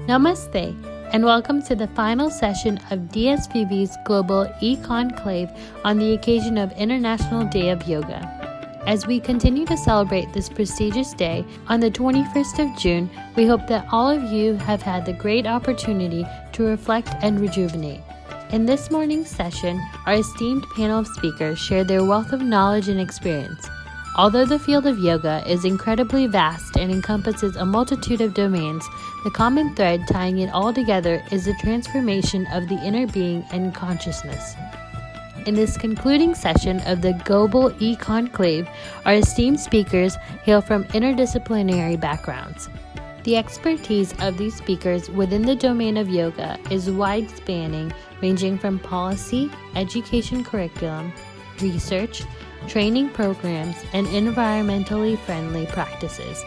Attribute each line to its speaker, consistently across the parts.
Speaker 1: Namaste, and welcome to the final session of DSVB's Global E-Conclave on the occasion of International Day of Yoga. As we continue to celebrate this prestigious day on the 21st of June, we hope that all of you have had the great opportunity to reflect and rejuvenate. In this morning's session, our esteemed panel of speakers share their wealth of knowledge and experience. Although the field of yoga is incredibly vast and encompasses a multitude of domains, the common thread tying it all together is the transformation of the inner being and consciousness. In this concluding session of the Global E-Conclave, our esteemed speakers hail from interdisciplinary backgrounds. The expertise of these speakers within the domain of yoga is wide-spanning, ranging from policy, education curriculum, research, training programs, and environmentally friendly practices.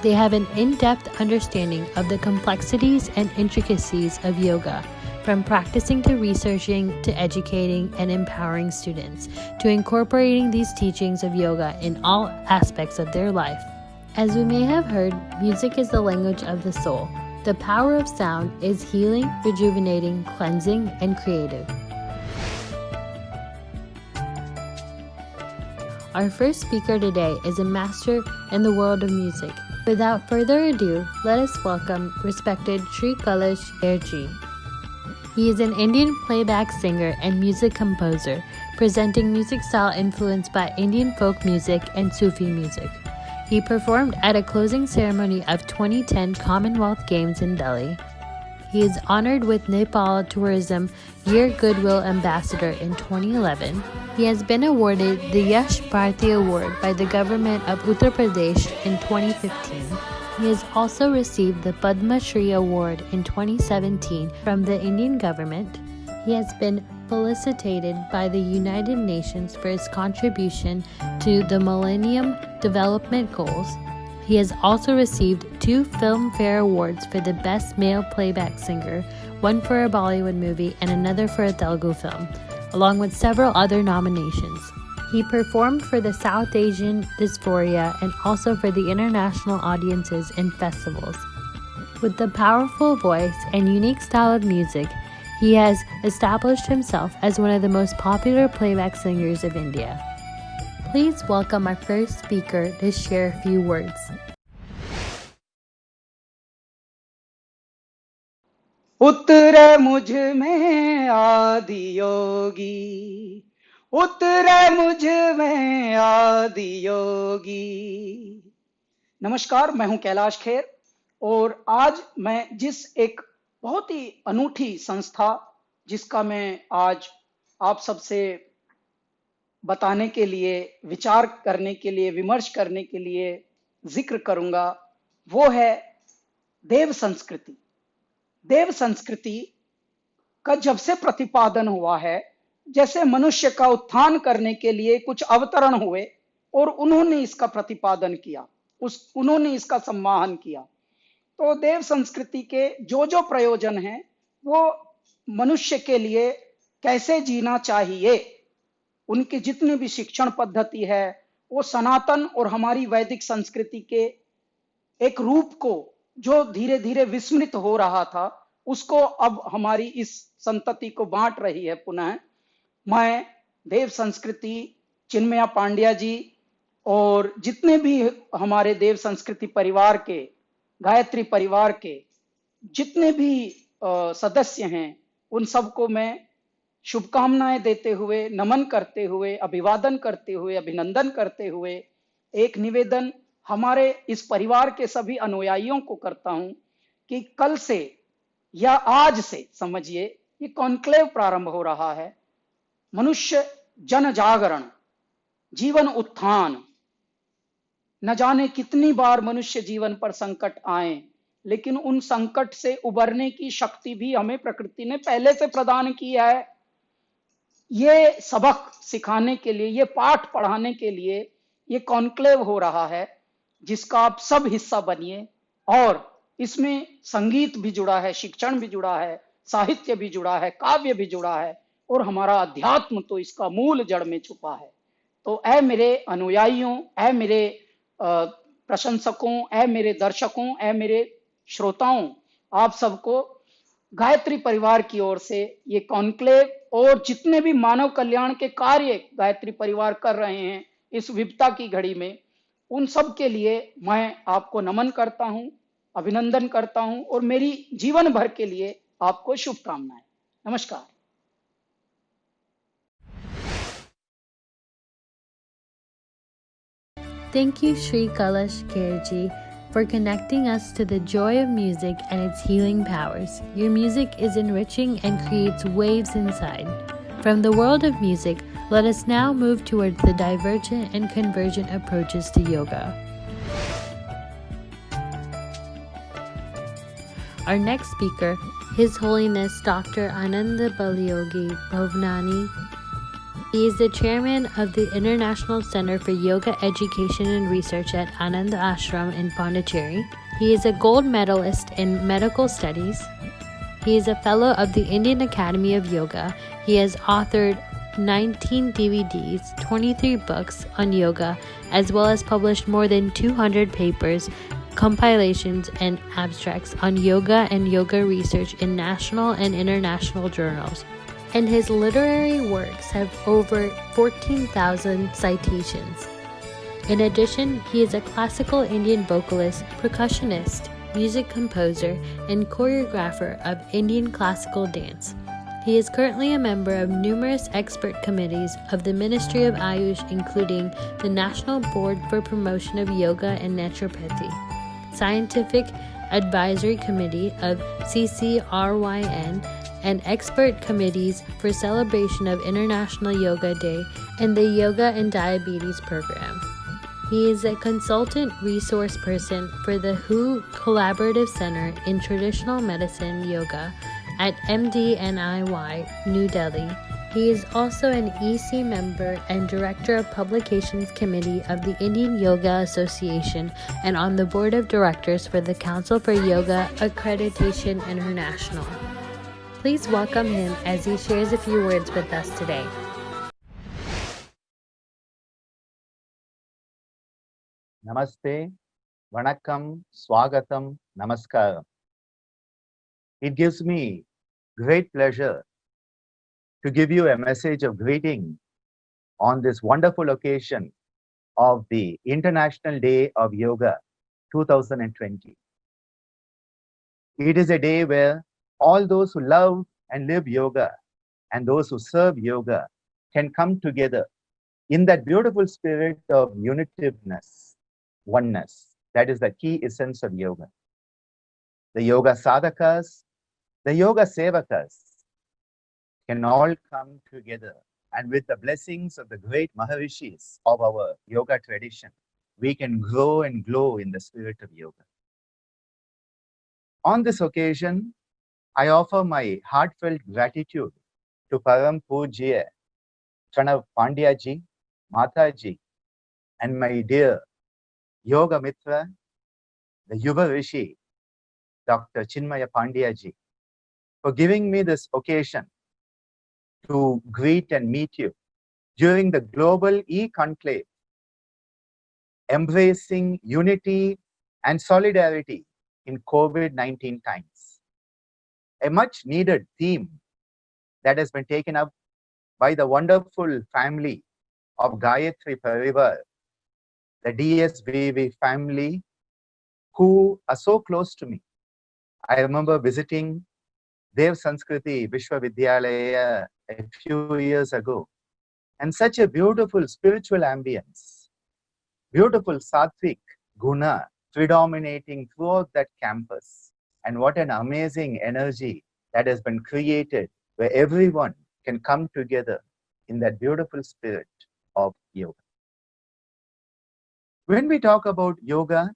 Speaker 1: They have an in-depth understanding of the complexities and intricacies of yoga, from practicing to researching to educating and empowering students, to incorporating these teachings of yoga in all aspects of their life. As we may have heard, music is the language of the soul. The power of sound is healing, rejuvenating, cleansing, and creative. Our first speaker today is a master in the world of music. Without further ado, let us welcome respected Sri Kailash Kher. He is an Indian playback singer and music composer, presenting music style influenced by Indian folk music and Sufi music. He performed at a closing ceremony of 2010 Commonwealth Games in Delhi. He is honored with Nepal Tourism Year Goodwill Ambassador in 2011. He has been awarded the Yash Bharti Award by the government of Uttar Pradesh in 2015. He has also received the Padma Shri Award in 2017 from the Indian government. He has been felicitated by the United Nations for his contribution to the Millennium Development Goals. He has also received 2 Filmfare Awards for the Best Male Playback Singer, one for a Bollywood movie and another for a Telugu film, along with several other nominations. He performed for the South Asian Dysphoria and also for the international audiences in festivals. With the powerful voice and unique style of music, he has established himself as one of the most popular playback singers of India. Please welcome our first speaker to share a few words.
Speaker 2: उतरे मुझ में आदि योगी, उतरे मुझ में आदि योगी। नमस्कार, मैं हूं कैलाश खेर और आज मैं जिस एक बहुत ही अनूठी संस्था जिसका मैं आज आप सबसे बताने के लिए, विचार करने के लिए, विमर्श करने के लिए जिक्र करूंगा, वो है देव संस्कृति। देव संस्कृति का जब से प्रतिपादन हुआ है, जैसे मनुष्य का उत्थान करने के लिए कुछ अवतरण हुए और उन्होंने इसका प्रतिपादन किया, उन्होंने इसका सम्मान किया। तो देव संस्कृति के जो प्रयोजन हैं वो मनुष्य के लिए कैसे जीना चाहिए, उनकी जितनी भी शिक्षण पद्धति है वो सनातन और हमारी वैदिक संस्कृति के एक रूप को जो धीरे धीरे विस्मृत हो रहा था, उसको अब हमारी इस संतति को बांट रही है पुनः। मैं देव संस्कृति, चिन्मया पांड्या जी और जितने भी हमारे देव संस्कृति परिवार के, गायत्री परिवार के जितने भी सदस्य हैं, उन सबको मैं शुभकामनाएं देते हुए, नमन करते हुए, अभिवादन करते हुए, अभिनंदन करते हुए एक निवेदन हमारे इस परिवार के सभी अनुयायियों को करता हूं कि कल से या आज से समझिए ये कॉन्क्लेव प्रारंभ हो रहा है। मनुष्य जन जागरण, जीवन उत्थान। न जाने कितनी बार मनुष्य जीवन पर संकट आए, लेकिन उन संकट से उबरने की शक्ति भी हमें प्रकृति ने पहले से प्रदान की है। ये सबक सिखाने के लिए, ये पाठ पढ़ाने के लिए ये कॉन्क्लेव हो रहा है, जिसका आप सब हिस्सा बनिए। और इसमें संगीत भी जुड़ा है, शिक्षण भी जुड़ा है, साहित्य भी जुड़ा है, काव्य भी जुड़ा है और हमारा अध्यात्म तो इसका मूल जड़ में छुपा है। तो ऐ मेरे अनुयायियों, ऐ मेरे प्रशंसकों, ऐ मेरे दर्शकों, ऐ मेरे श्रोताओं, आप सबको गायत्री परिवार की ओर से ये कॉन्क्लेव और जितने भी मानव कल्याण के कार्य गायत्री परिवार कर रहे हैं इस विपदा की घड़ी में, उन सब के लिए मैं आपको नमन करता हूं, अभिनंदन करता हूं और मेरी जीवन भर के लिए आपको शुभकामनाएं। नमस्कार।
Speaker 1: Thank you, Sri Kailash Kherji, for connecting us to the joy of music and its healing powers. Your music is enriching and creates waves inside. From the world of music, let us now move towards the divergent and convergent approaches to yoga. Our next speaker, His Holiness Dr. Ananda Balayogi Bhavnani. He is the chairman of the International Center for Yoga Education and Research at Anand Ashram in Pondicherry. He is a gold medalist in medical studies. He is a fellow of the Indian Academy of Yoga. He has authored 19 DVDs, 23 books on yoga, as well as published more than 200 papers, compilations, and abstracts on yoga and yoga research in national and international journals. And his literary works have over 14,000 citations. In addition, he is a classical Indian vocalist, percussionist, music composer, and choreographer of Indian classical dance. He is currently a member of numerous expert committees of the Ministry of Ayush, including the National Board for Promotion of Yoga and Naturopathy, Scientific Advisory Committee of CCRYN, and expert committees for celebration of International Yoga Day and the Yoga and Diabetes Program. He is a consultant resource person for the WHO Collaborative Center in Traditional Medicine Yoga at MDNIY, New Delhi. He is also an EC member and Director of Publications Committee of the Indian Yoga Association and on the Board of Directors for the Council for Yoga Accreditation International. Please welcome him as he shares a few words with us today.
Speaker 3: Namaste, Vanakkam, Swagatam, Namaskaram. It gives me great pleasure to give you a message of greeting on this wonderful occasion of the International Day of Yoga 2020. It is a day where all those who love and live yoga and those who serve yoga can come together in that beautiful spirit of unitiveness, oneness. That is the key essence of yoga. The yoga sadhakas, the yoga sevakas can all come together, and with the blessings of the great Maharishis of our yoga tradition, we can grow and glow in the spirit of yoga. On this occasion, I offer my heartfelt gratitude to Param Pujya Pranav Pandya ji, Mata ji, and my dear Yoga Mitra, the Yuva Rishi, Dr. Chinmaya Pandya ji, for giving me this occasion to greet and meet you during the global e-conclave, embracing unity and solidarity in COVID-19 times. A much needed theme that has been taken up by the wonderful family of Gayatri Parivar, the DSVV family, who are so close to me. I remember visiting Dev Sanskriti Vishwavidyalaya a few years ago, and such a beautiful spiritual ambience, beautiful sattvic guna predominating throughout that campus. And what an amazing energy that has been created where everyone can come together in that beautiful spirit of yoga. When we talk about yoga,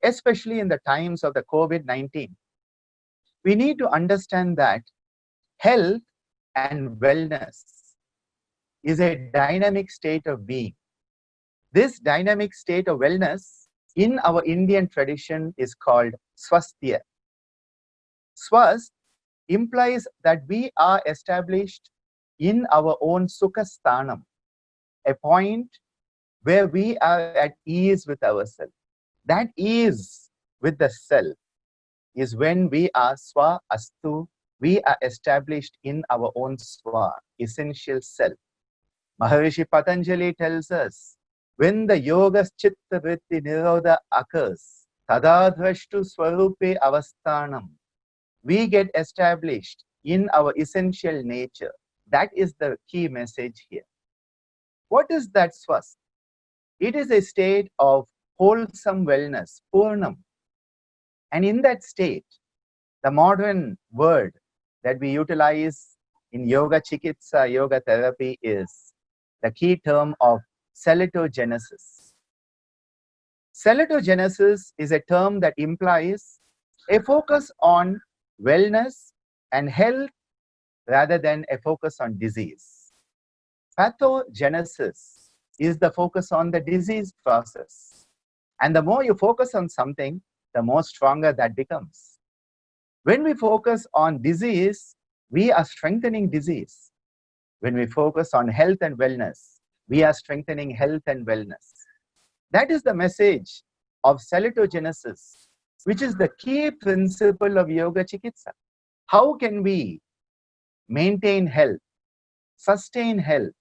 Speaker 3: especially in the times of the COVID-19, we need to understand that health and wellness is a dynamic state of being. This dynamic state of wellness in our Indian tradition is called swasthya. Swast implies that we are established in our own sukhasthanam, a point where we are at ease with ourselves. That ease with the self is when we are Swa Astu, we are established in our own Swa, essential self. Maharishi Patanjali tells us, when the yoga chitta vritti nirodha occurs, tadadhrashtu swarupe avasthanam, we get established in our essential nature. That is the key message here. What is that swast? It is a state of wholesome wellness, purnam. And in that state, the modern word that we utilize in yoga chikitsa, yoga therapy, is the key term of salitogenesis. Salitogenesis is a term that implies a focus on wellness and health rather than a focus on disease. Pathogenesis is the focus on the disease process. And the more you focus on something, the more stronger that becomes. When we focus on disease, we are strengthening disease. When we focus on health and wellness, we are strengthening health and wellness. That is the message of salitogenesis, which is the key principle of yoga chikitsa. How can we maintain health, sustain health,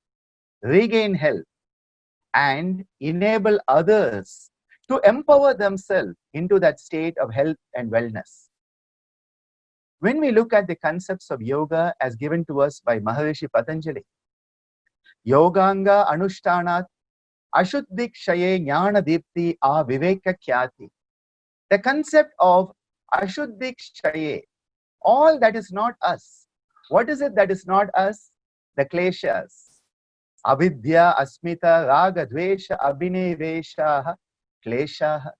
Speaker 3: regain health, and enable others to empower themselves into that state of health and wellness? When we look at the concepts of yoga as given to us by Maharishi Patanjali, Yoganga Anushtanat Ashuddhik Shaye Jnana Dipti Aviveka Khyati. The concept of Ashuddhik Shaye, all that is not us. What is it that is not us? The kleshas. Avidya, Asmita, Raga, Dvesha, Abhinivesha, Klesha.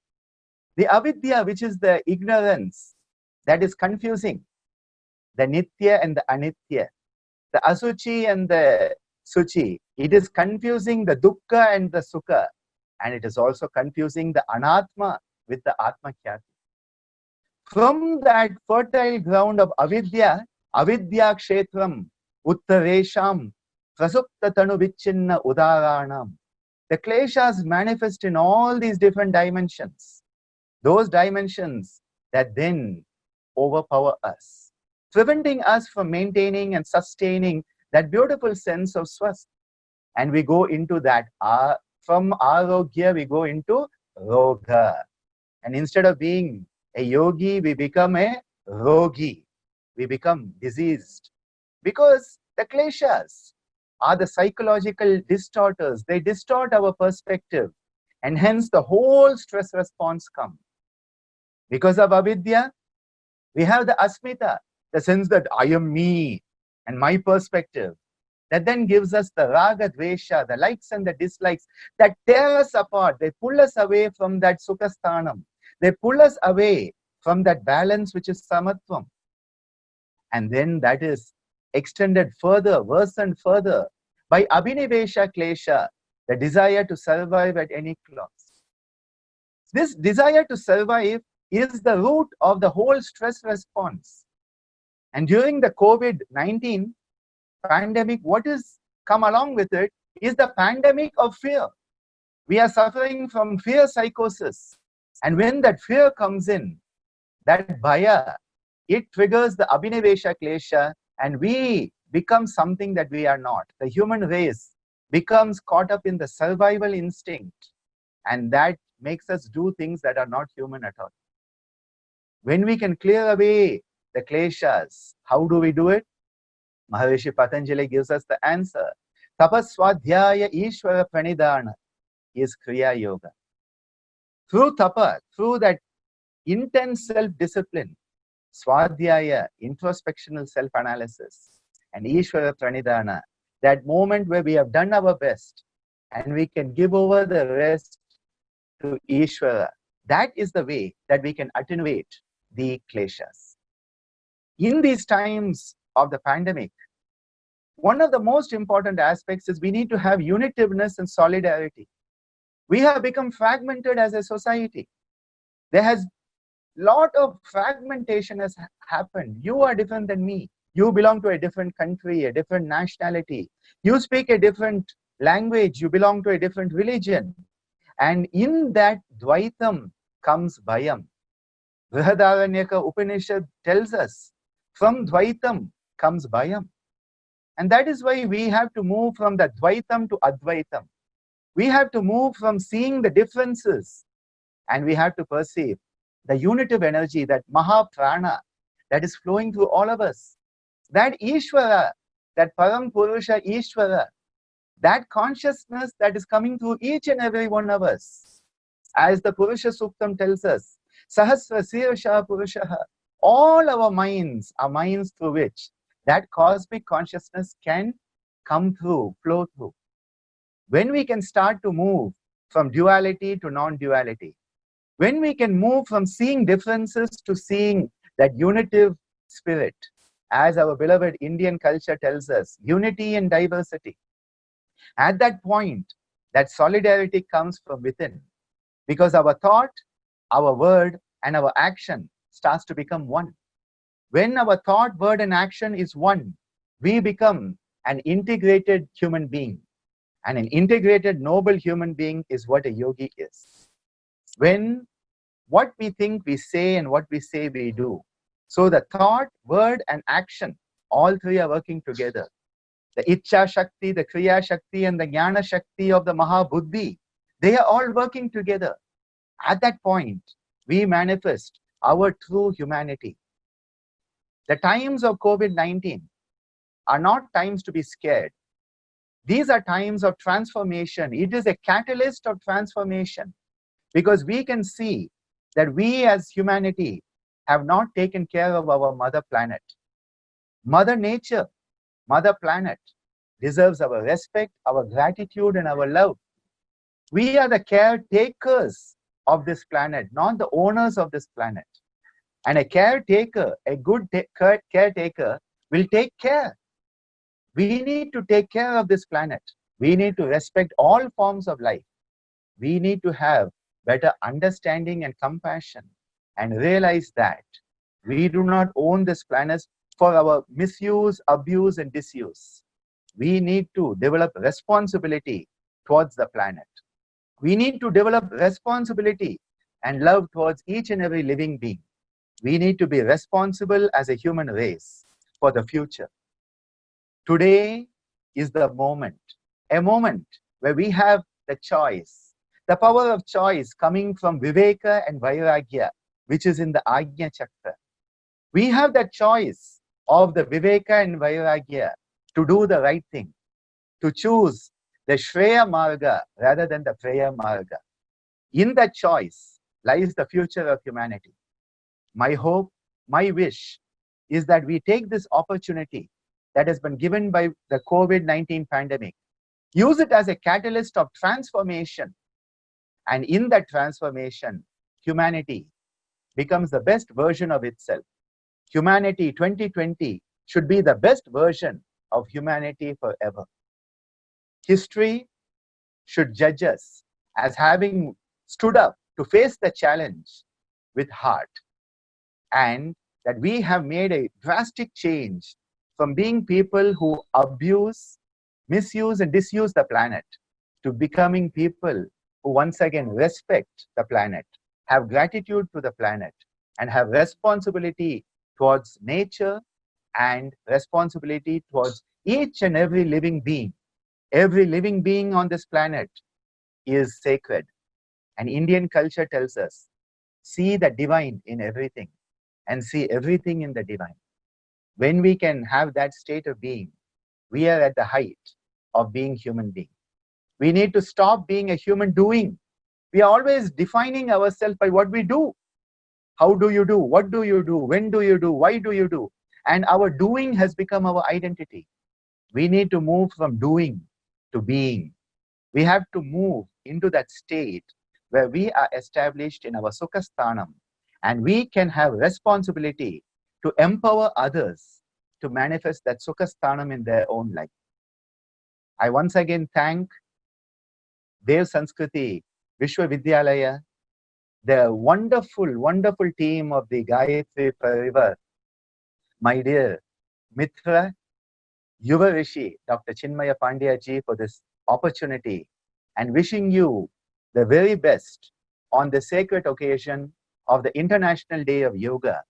Speaker 3: The avidya, which is the ignorance that is confusing the nitya and the anitya, the asuchi and the suchi. It is confusing the dukkha and the sukha, and it is also confusing the anatma with the atma khyati. From that fertile ground of avidya, avidya kshetram uttaresham prasupta tanu vichinna udaranam. The kleshas manifest in all these different dimensions. Those dimensions that then overpower us, preventing us from maintaining and sustaining that beautiful sense of swast. And we go into that. From arogya, we go into roga. And instead of being a yogi, we become a rogi. We become diseased. Because the kleshas are the psychological distorters. They distort our perspective. And hence the whole stress response comes. Because of avidya, we have the asmita, the sense that I am me and my perspective. That then gives us the raga dvesha, the likes and the dislikes that tear us apart. They pull us away from that sukhasthanam. They pull us away from that balance which is samatvam. And then that is extended further, worsened further by abhinivesha klesha, the desire to survive at any cost. This desire to survive is the root of the whole stress response. And during the COVID-19 pandemic, what is come along with it is the pandemic of fear. We are suffering from fear psychosis. And when that fear comes in, that bhaya, it triggers the abhinivesha klesha, and we become something that we are not. The human race becomes caught up in the survival instinct, and that makes us do things that are not human at all. When we can clear away the kleshas, how do we do it? Maharishi Patanjali gives us the answer. Tapaswadhyaya Ishvara Pranidhana is Kriya Yoga. Through tapa, through that intense self-discipline, Swadhyaya, introspectional self-analysis, and Ishvara Pranidhana, that moment where we have done our best and we can give over the rest to Ishvara, that is the way that we can attenuate the kleshas. In these times of the pandemic, one of the most important aspects is we need to have unitiveness and solidarity. We have become fragmented as a society. There has lot of fragmentation has happened. You are different than me. You belong to a different country, a different nationality. You speak a different language. You belong to a different religion. And in that dvaitam comes bhayam. Brihadaranyaka Upanishad tells us, from Dvaitam comes Bhayam. And that is why we have to move from the Dvaitam to Advaitam. We have to move from seeing the differences, and we have to perceive the unitive energy, that Mahaprana, that is flowing through all of us. That Ishvara, that Param Purusha Ishvara, that consciousness that is coming through each and every one of us. As the Purusha Suktam tells us, Sahasra Sirsha Purushaha, all our minds are minds through which that cosmic consciousness can come through, flow through. When we can start to move from duality to non-duality, when we can move from seeing differences to seeing that unitive spirit, as our beloved Indian culture tells us, unity and diversity, at that point, that solidarity comes from within, because our thought, our word, and our action starts to become one. When our thought, word, and action is one, we become an integrated human being. And an integrated noble human being is what a yogi is. When what we think we say and what we say we do. So the thought, word, and action, all three are working together. The Ichcha Shakti, the Kriya Shakti, and the Jnana Shakti of the Mahabuddhi, they are all working together. At that point, we manifest our true humanity. The times of COVID-19 are not times to be scared. These are times of transformation. It is a catalyst of transformation, because we can see that we as humanity have not taken care of our mother planet. Mother Nature, Mother Planet deserves our respect, our gratitude, and our love. We are the caretakers of this planet, not the owners of this planet. And a caretaker, a good caretaker, will take care. We need to take care of this planet. We need to respect all forms of life. We need to have better understanding and compassion, and realize that we do not own this planet for our misuse, abuse, and disuse. We need to develop responsibility towards the planet. We need to develop responsibility and love towards each and every living being. We need to be responsible as a human race for the future. Today is the moment, a moment where we have the choice, the power of choice coming from Viveka and Vairagya, which is in the Ajna Chakra. We have that choice of the Viveka and Vairagya to do the right thing, to choose the Shreya Marga rather than the Preya Marga. In that choice lies the future of humanity. My hope, my wish is that we take this opportunity that has been given by the COVID-19 pandemic, use it as a catalyst of transformation. And in that transformation, humanity becomes the best version of itself. Humanity 2020 should be the best version of humanity forever. History should judge us as having stood up to face the challenge with heart, and that we have made a drastic change from being people who abuse, misuse, and disuse the planet to becoming people who once again respect the planet, have gratitude to the planet, and have responsibility towards nature and responsibility towards each and every living being. Every living being on this planet is sacred. And Indian culture tells us, see the divine in everything and see everything in the divine. When we can have that state of being, we are at the height of being human being. We need to stop being a human doing. We are always defining ourselves by what we do. How do you do? What do you do? When do you do? Why do you do? And our doing has become our identity. We need to move from doing to being. We have to move into that state where we are established in our Sukhasthanam, and we can have responsibility to empower others to manifest that Sukhasthanam in their own life. I once again thank Dev Sanskriti Vishwavidyalaya, the wonderful, wonderful team of the Gayatri Parivar, my dear Mitra, Yuva Rishi, Dr. Chinmaya Pandya ji, for this opportunity, and wishing you the very best on the sacred occasion of the International Day of Yoga,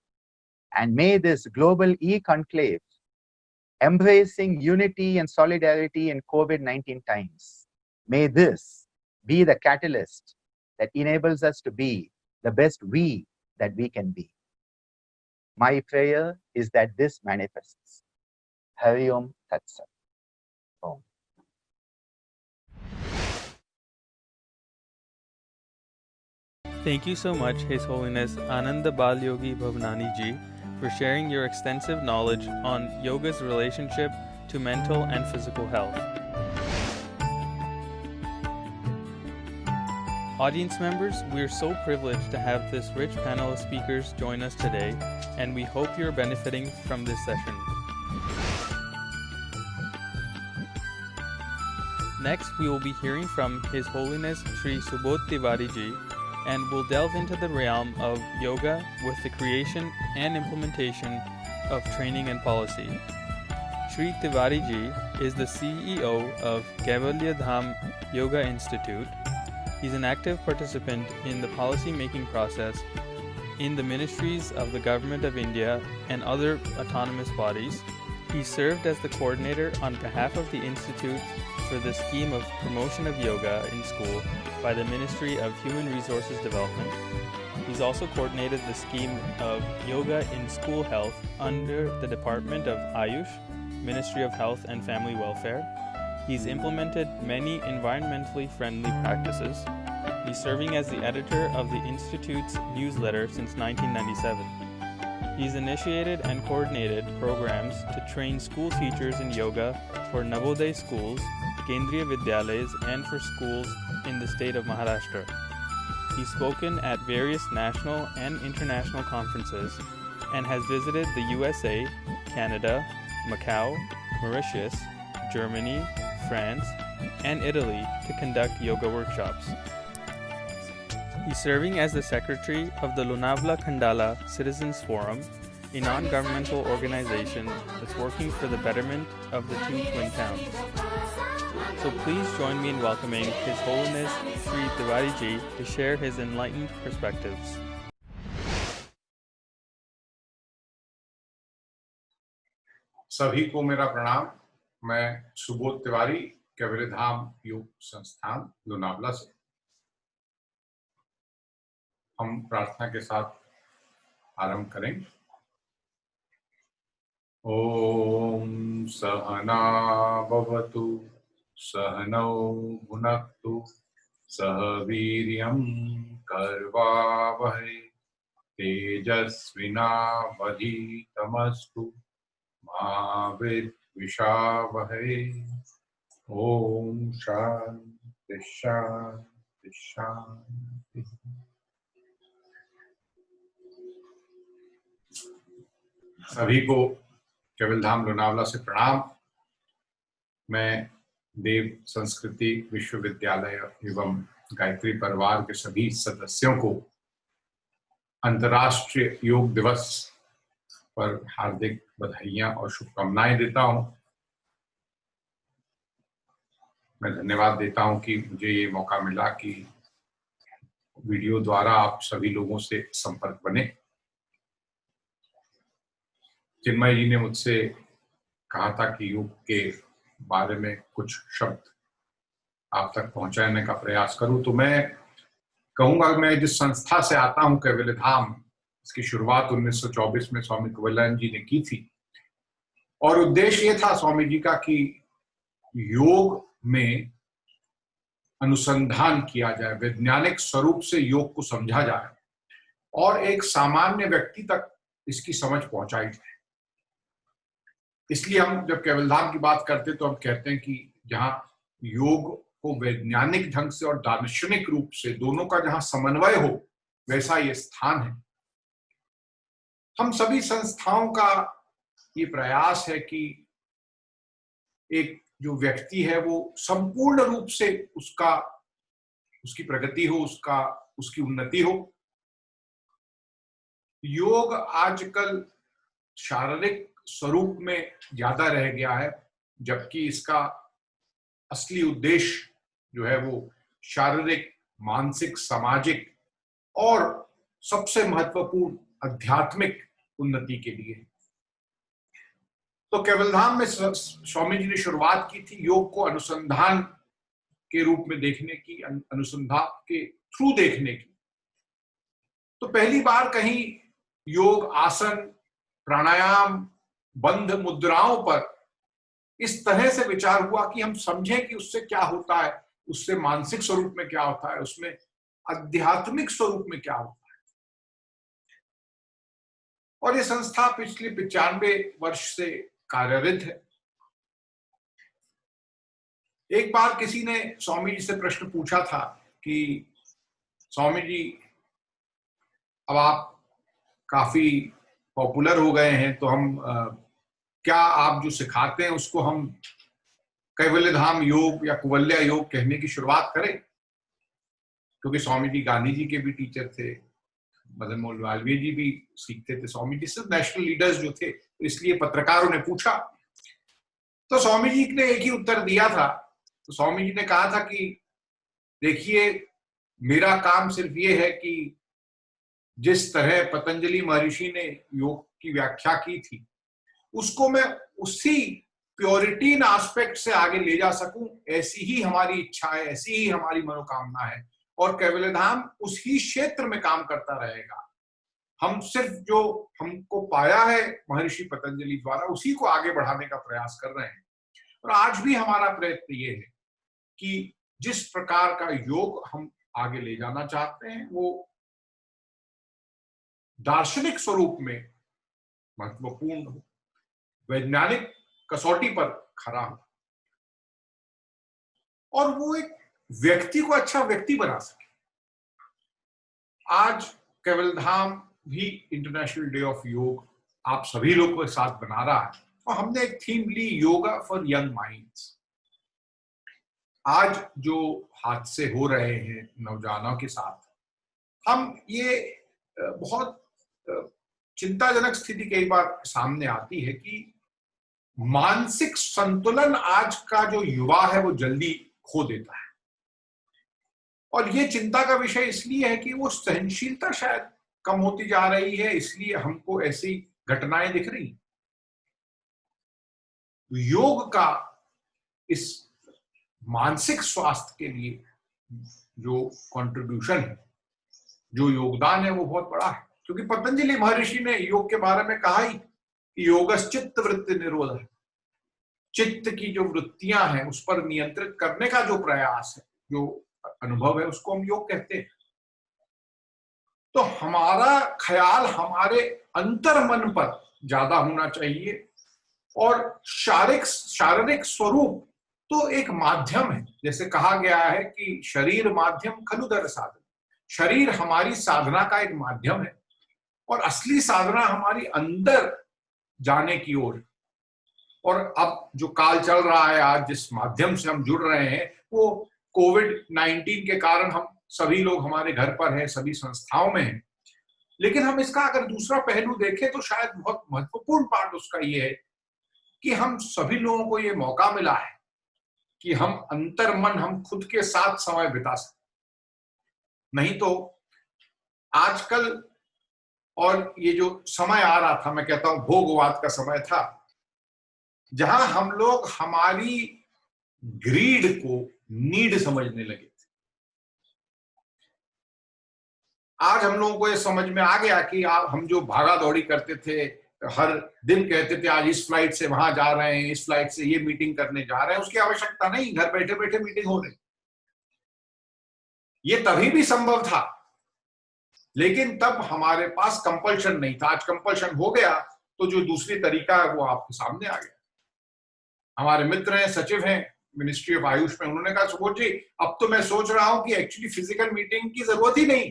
Speaker 3: and may this global e-conclave, embracing unity and solidarity in COVID-19 times, may this be the catalyst that enables us to be the best we that we can be. My prayer is that this manifests. Hari Om Tat Sat. Om.
Speaker 4: Thank you so much, His Holiness Ananda Bal Yogi Bhavnani Ji, for sharing your extensive knowledge on yoga's relationship to mental and physical health. Audience members, we are so privileged to have this rich panel of speakers join us today, and we hope you're benefiting from this session. Next, we will be hearing from His Holiness Sri Subodh Tiwari Ji, and we'll delve into the realm of yoga with the creation and implementation of training and policy. Sri Tiwari Ji is the CEO of Kaivalya Dham Yoga Institute. He's an active participant in the policy-making process in the ministries of the Government of India and other autonomous bodies. He served as the coordinator on behalf of the Institute for the scheme of promotion of yoga in school by the Ministry of Human Resources Development. He's also coordinated the scheme of yoga in school health under the Department of Ayush, Ministry of Health and Family Welfare. He's implemented many environmentally friendly practices. He's serving as the editor of the Institute's newsletter since 1997. He's initiated and coordinated programs to train school teachers in yoga for Navodaya schools, Kendriya Vidyalayas, and for schools in the state of Maharashtra. He's spoken at various national and international conferences and has visited the USA, Canada, Macau, Mauritius, Germany, France, and Italy to conduct yoga workshops. He's serving as the secretary of the Lonavala Khandala Citizens Forum, a non-governmental organization that's working for the betterment of the two twin towns. So please join me in welcoming His Holiness Sri Tiwari Ji to share his enlightened perspectives.
Speaker 5: सभी को मेरा प्रणाम। मैं सुबोध तिवारी, कैवल्य धाम योग संस्थान लोनावला से। हम प्रार्थना के साथ आरंभ करेंगे। ओम सहना भवतु सहनौ भुनक्तु सह वीर्यं कर्वावहै तेजस्विनावधीतमस्तु मा विद्विषावहै। ओम शांति शांति शांति। सभी को कैवल्य धाम लोनावला से प्रणाम। मैं देव संस्कृति विश्वविद्यालय एवं गायत्री परिवार के सभी सदस्यों को अंतर्राष्ट्रीय योग दिवस पर हार्दिक बधाइयां और शुभकामनाएं देता हूं। मैं धन्यवाद देता हूं कि मुझे ये मौका मिला कि वीडियो द्वारा आप सभी लोगों से संपर्क बने। चिन्मय जी ने मुझसे कहा था कि योग के बारे में कुछ शब्द आप तक पहुंचाने का प्रयास करूं, तो मैं कहूंगा कि मैं जिस संस्था से आता हूं कैवल्य धाम, इसकी शुरुआत 1924 में स्वामी कवल्यानंद जी ने की थी और उद्देश्य ये था स्वामी जी का कि योग में अनुसंधान किया जाए, वैज्ञानिक स्वरूप से योग को समझा जाए और एक सामान्य व्यक्ति तक इसकी समझ पहुंचाई जाए। इसलिए हम जब कैवल्य धाम की बात करते तो हम कहते हैं कि जहां योग को वैज्ञानिक ढंग से और दार्शनिक रूप से दोनों का जहां समन्वय हो, वैसा ये स्थान है। हम सभी संस्थाओं का ये प्रयास है कि एक जो व्यक्ति है वो संपूर्ण रूप से उसकी प्रगति हो, उसकी उन्नति हो। योग आजकल शारीरिक स्वरूप में ज्यादा रह गया है, जबकि इसका असली उद्देश्य जो है वो शारीरिक, मानसिक, सामाजिक और सबसे महत्वपूर्ण आध्यात्मिक उन्नति के लिए। तो केवलधाम में स्वामी जी ने शुरुआत की थी योग को अनुसंधान के रूप में देखने की, अनुसंधान के थ्रू देखने की। तो पहली बार कहीं योग आसन, प्राणायाम, बंध मुद्राओं पर इस तरह से विचार हुआ कि हम समझें कि उससे क्या होता है, उससे मानसिक स्वरूप में क्या होता है, उसमें आध्यात्मिक स्वरूप में क्या होता है। और ये संस्था पिछले 95 वर्ष से कार्यरत है। एक बार किसी ने स्वामी जी से प्रश्न पूछा था कि स्वामी जी, अब आप काफी पॉपुलर हो गए हैं, तो हम क्या आप जो सिखाते हैं उसको हम कैवल्यधाम योग या कुवल्या योग कहने की शुरुआत करें? क्योंकि स्वामी जी गांधी जी के भी टीचर थे, मदन मोहन मालवीय जी भी सीखते थे स्वामी जी से, नेशनल लीडर्स जो थे, तो इसलिए पत्रकारों ने पूछा। तो स्वामी जी ने एक ही उत्तर दिया था। तो स्वामी जी ने कहा था कि देखिए, मेरा काम सिर्फ ये है कि जिस तरह पतंजलि महर्षि ने योग की व्याख्या की थी उसको मैं उसी प्योरिटी इन एस्पेक्ट से आगे ले जा सकूं, ऐसी ही हमारी इच्छा है, ऐसी ही हमारी मनोकामना है। और कैवल्यधाम उसी क्षेत्र में काम करता रहेगा। हम सिर्फ जो हमको पाया है महर्षि पतंजलि द्वारा, उसी को आगे बढ़ाने का प्रयास कर रहे हैं। और आज भी हमारा प्रयत्न ये है कि जिस प्रकार का योग हम आगे ले जाना चाहते हैं वो दार्शनिक स्वरूप में महत्वपूर्ण हो, वैज्ञानिक कसौटी पर खरा हो, और वो एक व्यक्ति को अच्छा व्यक्ति बना सके। आज केवलधाम भी इंटरनेशनल डे ऑफ योग आप सभी लोगों के साथ बना रहा है, और हमने एक थीम ली, योगा फॉर यंग माइंड्स। आज जो हादसे हो रहे हैं नौजवानों के साथ, हम ये बहुत चिंताजनक स्थिति कई बार सामने आती है कि मानसिक संतुलन आज का जो युवा है वो जल्दी खो देता है। और ये चिंता का विषय इसलिए है कि वो सहनशीलता शायद कम होती जा रही है, इसलिए हमको ऐसी घटनाएं दिख रही। योग का इस मानसिक स्वास्थ्य के लिए जो कंट्रीब्यूशन है, जो योगदान है, वो बहुत बड़ा है। क्योंकि पतंजलि महर्षि ने योग के बारे में कहा ही कि योगश्चित्त वृत्ति निरोध है। चित्त की जो वृत्तियां हैं उस पर नियंत्रित करने का जो प्रयास है, जो अनुभव है, उसको हम योग कहते हैं। तो हमारा ख्याल हमारे अंतर मन पर ज्यादा होना चाहिए, और शारीरिक स्वरूप तो एक माध्यम है। जैसे कहा गया है कि शरीर माध्यम खलुदर साधन, शरीर हमारी साधना का एक माध्यम है, और असली साधना हमारी अंदर जाने की ओर। और अब जो काल चल रहा है, आज जिस माध्यम से हम जुड़ रहे हैं, वो कोविड-19 के कारण हम सभी लोग हमारे घर पर हैं, सभी संस्थाओं में हैं। लेकिन हम इसका अगर दूसरा पहलू देखें तो शायद बहुत महत्वपूर्ण पार्ट उसका ये है कि हम सभी लोगों को ये मौका मिला है कि हम अंतर्मन, हम खुद के साथ समय बिता सकते। नहीं तो आजकल, और ये जो समय आ रहा था, मैं कहता हूं भोगवाद का समय था, जहां हम लोग हमारी ग्रीड को नीड समझने लगे थे। आज हम लोगों को ये समझ में आ गया कि हम जो भागा दौड़ी करते थे, हर दिन कहते थे आज इस फ्लाइट से वहां जा रहे हैं, इस फ्लाइट से ये मीटिंग करने जा रहे हैं, उसकी आवश्यकता नहीं, घर बैठे बैठे मीटिंग हो रही। ये तभी भी संभव था, लेकिन तब हमारे पास कंपल्शन नहीं था। आज कंपल्शन हो गया तो जो दूसरी तरीका है वो आपके सामने आ गया। हमारे मित्र हैं, सचिव हैं मिनिस्ट्री ऑफ आयुष में, उन्होंने कहा सुबोध जी, अब तो मैं सोच रहा हूं कि एक्चुअली फिजिकल मीटिंग की जरूरत ही नहीं।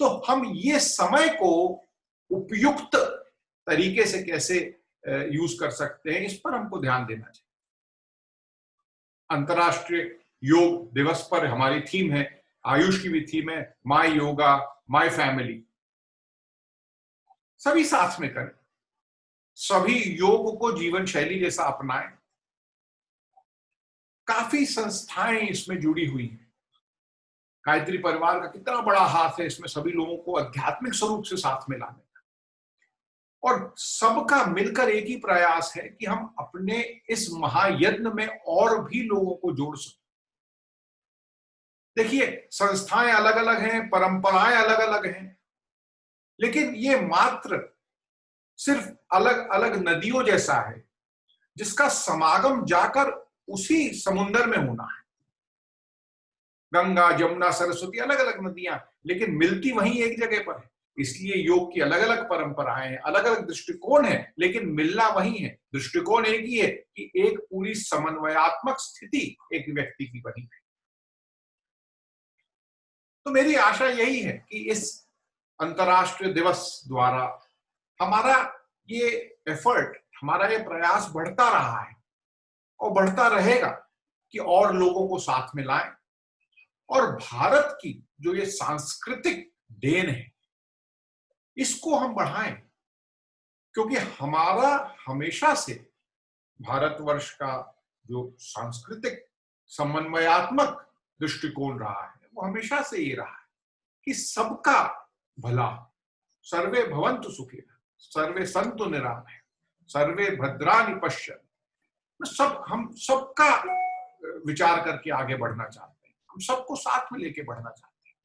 Speaker 5: तो हम ये समय को उपयुक्त तरीके से कैसे यूज कर सकते हैं, इस पर हमको ध्यान देना चाहिए। अंतरराष्ट्रीय योग दिवस पर हमारी थीम है, आयुष की भी थीम है, माय योगा माय फैमिली। सभी साथ में करें, सभी योग को जीवन शैली जैसा अपनाएं। काफी संस्थाएं इसमें जुड़ी हुई हैं। गायत्री परिवार का कितना बड़ा हाथ है इसमें सभी लोगों को आध्यात्मिक स्वरूप से साथ में लाने का, और सबका मिलकर एक ही प्रयास है कि हम अपने इस महायज्ञ में और भी लोगों को जोड़ सकें। देखिए, संस्थाएं अलग अलग हैं, परंपराएं अलग अलग हैं, लेकिन ये मात्र सिर्फ अलग अलग नदियों जैसा है जिसका समागम जाकर उसी समुद्र में होना है। गंगा, जमुना, सरस्वती अलग अलग नदियां, लेकिन मिलती वहीं एक जगह पर है। इसलिए योग की अलग अलग परंपराएं हैं, अलग अलग दृष्टिकोण है, लेकिन मिलना वही है। दृष्टिकोण एक ही है कि एक पूरी समन्वयात्मक स्थिति एक व्यक्ति की बनी है। तो मेरी आशा यही है कि इस अंतर्राष्ट्रीय दिवस द्वारा हमारा ये एफर्ट, हमारा ये प्रयास बढ़ता रहा है और बढ़ता रहेगा कि और लोगों को साथ में लाएं, और भारत की जो ये सांस्कृतिक देन है इसको हम बढ़ाएं, क्योंकि हमारा हमेशा से भारतवर्ष का जो सांस्कृतिक समन्वयात्मक दृष्टिकोण रहा है वो हमेशा से ये रहा है कि सबका भला, सर्वे भवन्तु सुखिनः, सर्वे सन्तु निरामयाः, सर्वे भद्राणि पश्यन्तु। हम सबका विचार करके आगे बढ़ना चाहते हैं, हम सबको साथ में लेके बढ़ना चाहते हैं,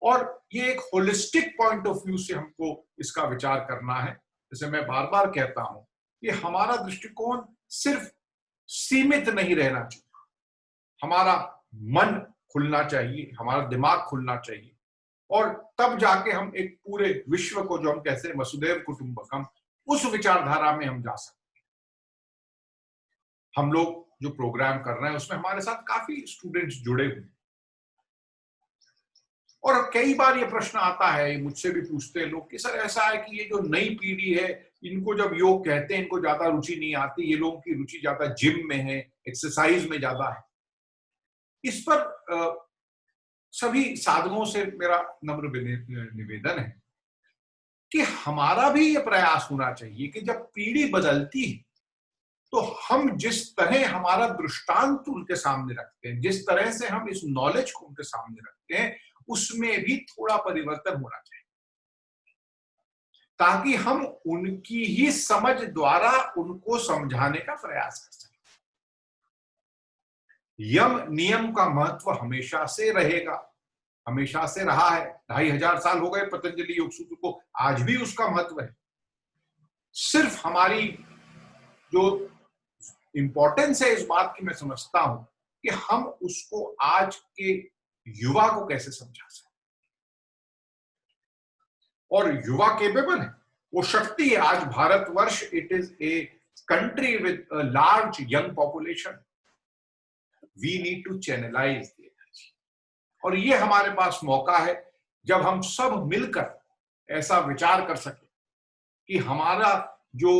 Speaker 5: और ये एक होलिस्टिक पॉइंट ऑफ व्यू से हमको इसका विचार करना है। जैसे मैं बार बार कहता हूं कि हमारा दृष्टिकोण सिर्फ सीमित नहीं रहना चाहिए, हमारा मन खुलना चाहिए, हमारा दिमाग खुलना चाहिए, और तब जाके हम एक पूरे विश्व को, जो हम कहते हैं वसुधैव कुटुंबकम, उस विचारधारा में हम जा सकते हैं। हम लोग जो प्रोग्राम कर रहे हैं उसमें हमारे साथ काफी स्टूडेंट्स जुड़े हुए हैं, और कई बार ये प्रश्न आता है, मुझसे भी पूछते हैं लोग कि सर ऐसा है कि ये जो नई पीढ़ी है इनको जब योग कहते हैं इनको ज्यादा रुचि नहीं आती, ये लोगों की रुचि ज्यादा जिम में है, एक्सरसाइज में ज्यादा है। इस पर सभी साधकों से मेरा नम्र निवेदन है कि हमारा भी ये प्रयास होना चाहिए कि जब पीढ़ी बदलती है तो हम जिस तरह हमारा दृष्टांत उनके सामने रखते हैं, जिस तरह से हम इस नॉलेज को उनके सामने रखते हैं, उसमें भी थोड़ा परिवर्तन होना चाहिए, ताकि हम उनकी ही समझ द्वारा उनको समझाने का प्रयास कर सकें। यम नियम का महत्व हमेशा से रहेगा, हमेशा से रहा है। 2500 साल हो गए पतंजलि योग सूत्र को, आज भी उसका महत्व है। सिर्फ हमारी जो इंपॉर्टेंस है इस बात की मैं समझता हूं कि हम उसको आज के युवा को कैसे समझा सकते, और युवा केपेबल है, वो शक्ति है। आज Bharatvarsh it is a country with a large young population, we need to channelize the energy, और ये हमारे पास मौका है जब हम सब मिलकर ऐसा विचार कर सके कि हमारा जो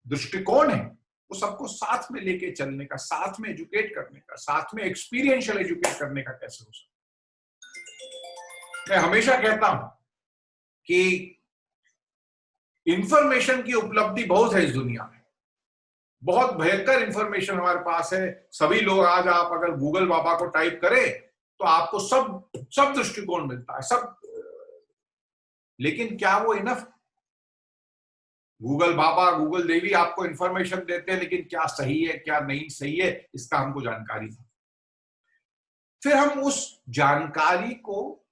Speaker 5: दृष्टिकोण है वो सबको साथ में लेके चलने का, साथ में एजुकेट करने का, साथ में एक्सपीरियंशियल एजुकेट करने का कैसे हो सकता। मैं हमेशा कहता हूं कि इंफॉर्मेशन की उपलब्धि बहुत है इस दुनिया में, बहुत भयंकर इंफॉर्मेशन हमारे पास है। सभी लोग, आज आप अगर गूगल बाबा को टाइप करें तो आपको सब दृष्टिकोण मिलता है, सब, लेकिन क्या वो इनफ? गूगल बाबा, गूगल देवी आपको इंफॉर्मेशन देते हैं, लेकिन क्या सही है क्या नहीं सही है इसका हमको जानकारी नहीं। फिर हम उस जानकारी को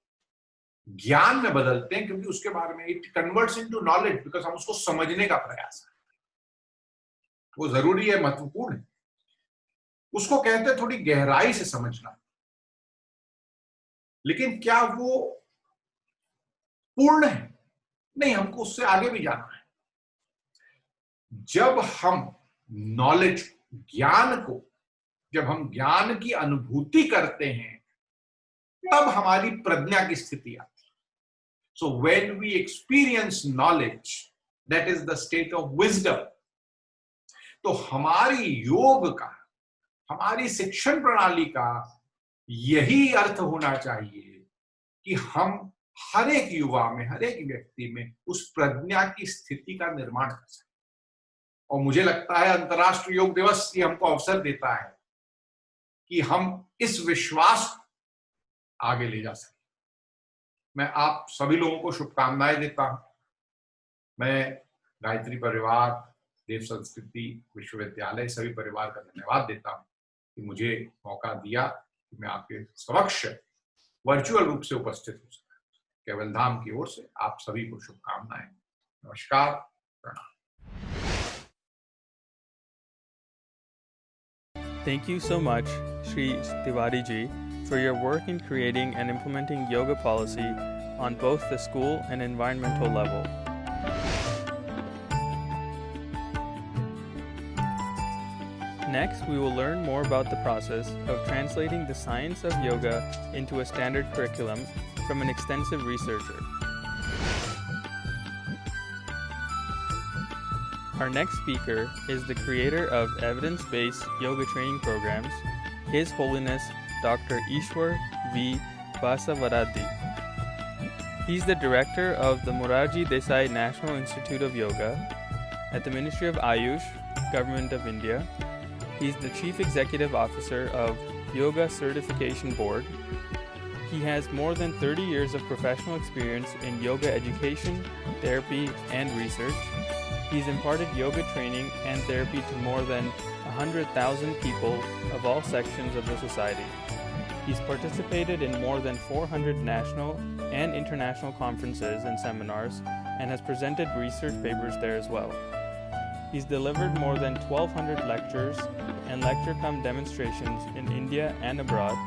Speaker 5: ज्ञान में बदलते हैं, क्योंकि उसके बारे में it converts into knowledge, because हम उसको समझने का प्रयास करते हैं। वो जरूरी है, महत्वपूर्ण है, उसको कहते हैं थोड़ी गहराई से समझना। लेकिन क्या वो पूर्ण है? नहीं, हमको उससे आगे भी जाना है। जब हम नॉलेज, ज्ञान को, जब हम ज्ञान की अनुभूति करते हैं तब हमारी प्रज्ञा की स्थिति आती है। So when we experience knowledge, that is the state of wisdom. तो हमारी योग का, हमारी शिक्षण प्रणाली का यही अर्थ होना चाहिए कि हम हर एक युवा में, हर एक व्यक्ति में उस प्रज्ञा की स्थिति का निर्माण कर सकें। और मुझे लगता है अंतर्राष्ट्रीय योग दिवस ये हमको अवसर देता है कि हम इस विश्वास आगे ले जा सके। मैं आप सभी लोगों को शुभकामनाएं देता हूं। मैं गायत्री परिवार, देव संस्कृति विश्वविद्यालय, सभी परिवार का धन्यवाद देता हूं कि मुझे मौका दिया कि मैं आपके समक्ष वर्चुअल रूप से उपस्थित हो सका। केवल धाम की ओर से आप सभी को शुभकामनाएं। नमस्कार, प्रणाम।
Speaker 4: Thank you so much, Shri Tiwari ji, for your work in creating and implementing yoga policy on both the school and environmental level. Next, we will learn more about the process of translating the science of yoga into a standard curriculum from an extensive researcher. Our next speaker is the creator of evidence-based yoga training programs, His Holiness Dr. Ishwar V. Basavaraddi. He's the director of the Morarji Desai National Institute of Yoga at the Ministry of Ayush, Government of India. He's the Chief Executive Officer of Yoga Certification Board. He has more than 30 years of professional experience in yoga education, therapy, and research. He's imparted yoga training and therapy to more than 100,000 people of all sections of the society. He's participated in more than 400 national and international conferences and seminars and has presented research papers there as well. He's delivered more than 1,200 lectures and lecture-cum demonstrations in India and abroad.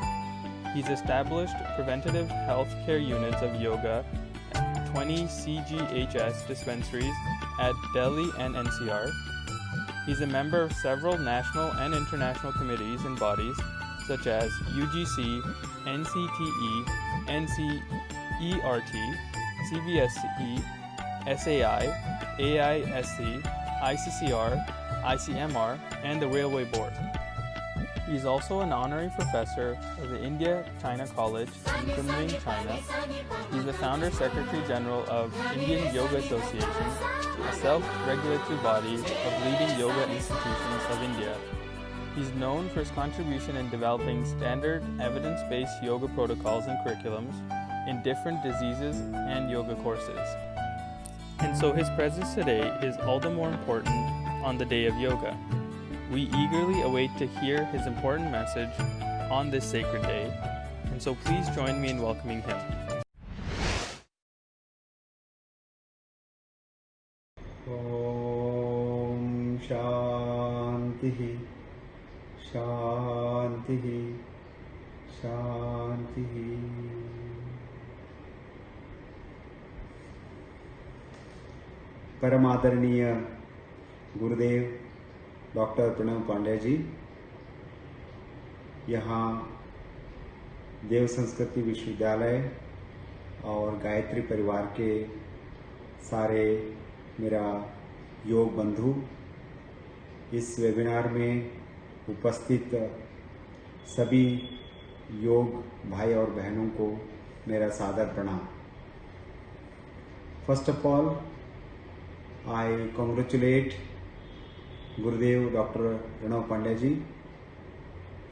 Speaker 4: He's established preventative health care units of yoga at 20 CGHS dispensaries at Delhi and NCR. He's a member of several national and international committees and bodies such as UGC, NCTE, NCERT, CVSE, SAI, AISC, ICCR, ICMR, and the Railway Board. He's also an honorary professor of the India-China College in Kunming, China. He's the founder secretary general of Indian Yoga Association, a self-regulatory body of leading yoga institutions of India. He's known for his contribution in developing standard evidence-based yoga protocols and curriculums in different diseases and yoga courses. And so his presence today is all the more important on the day of yoga. We eagerly await to hear his important message on this sacred day, and so please join me in welcoming him.
Speaker 2: Om Shanti Shanti Shanti. परम आदरणीय गुरुदेव doctor Pranav Pandey ji, यहाँ देव संस्कृति विश्वविद्यालय और गायत्री परिवार के सारे मेरा योग बंधु, इस वेबिनार में उपस्थित सभी योग भाई और बहनों को मेरा सादर प्रणाम। First of all, I congratulate Gurudev Dr. Pranav Pandey ji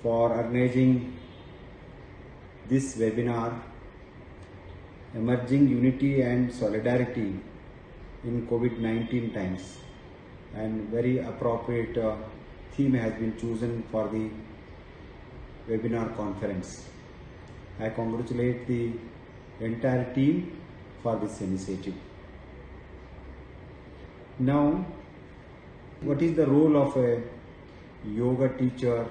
Speaker 2: for organizing this webinar, Emerging Unity and Solidarity in COVID-19 times, and very appropriate theme has been chosen for the webinar conference. I congratulate the entire team for this initiative. Now, what is the role of a yoga teacher,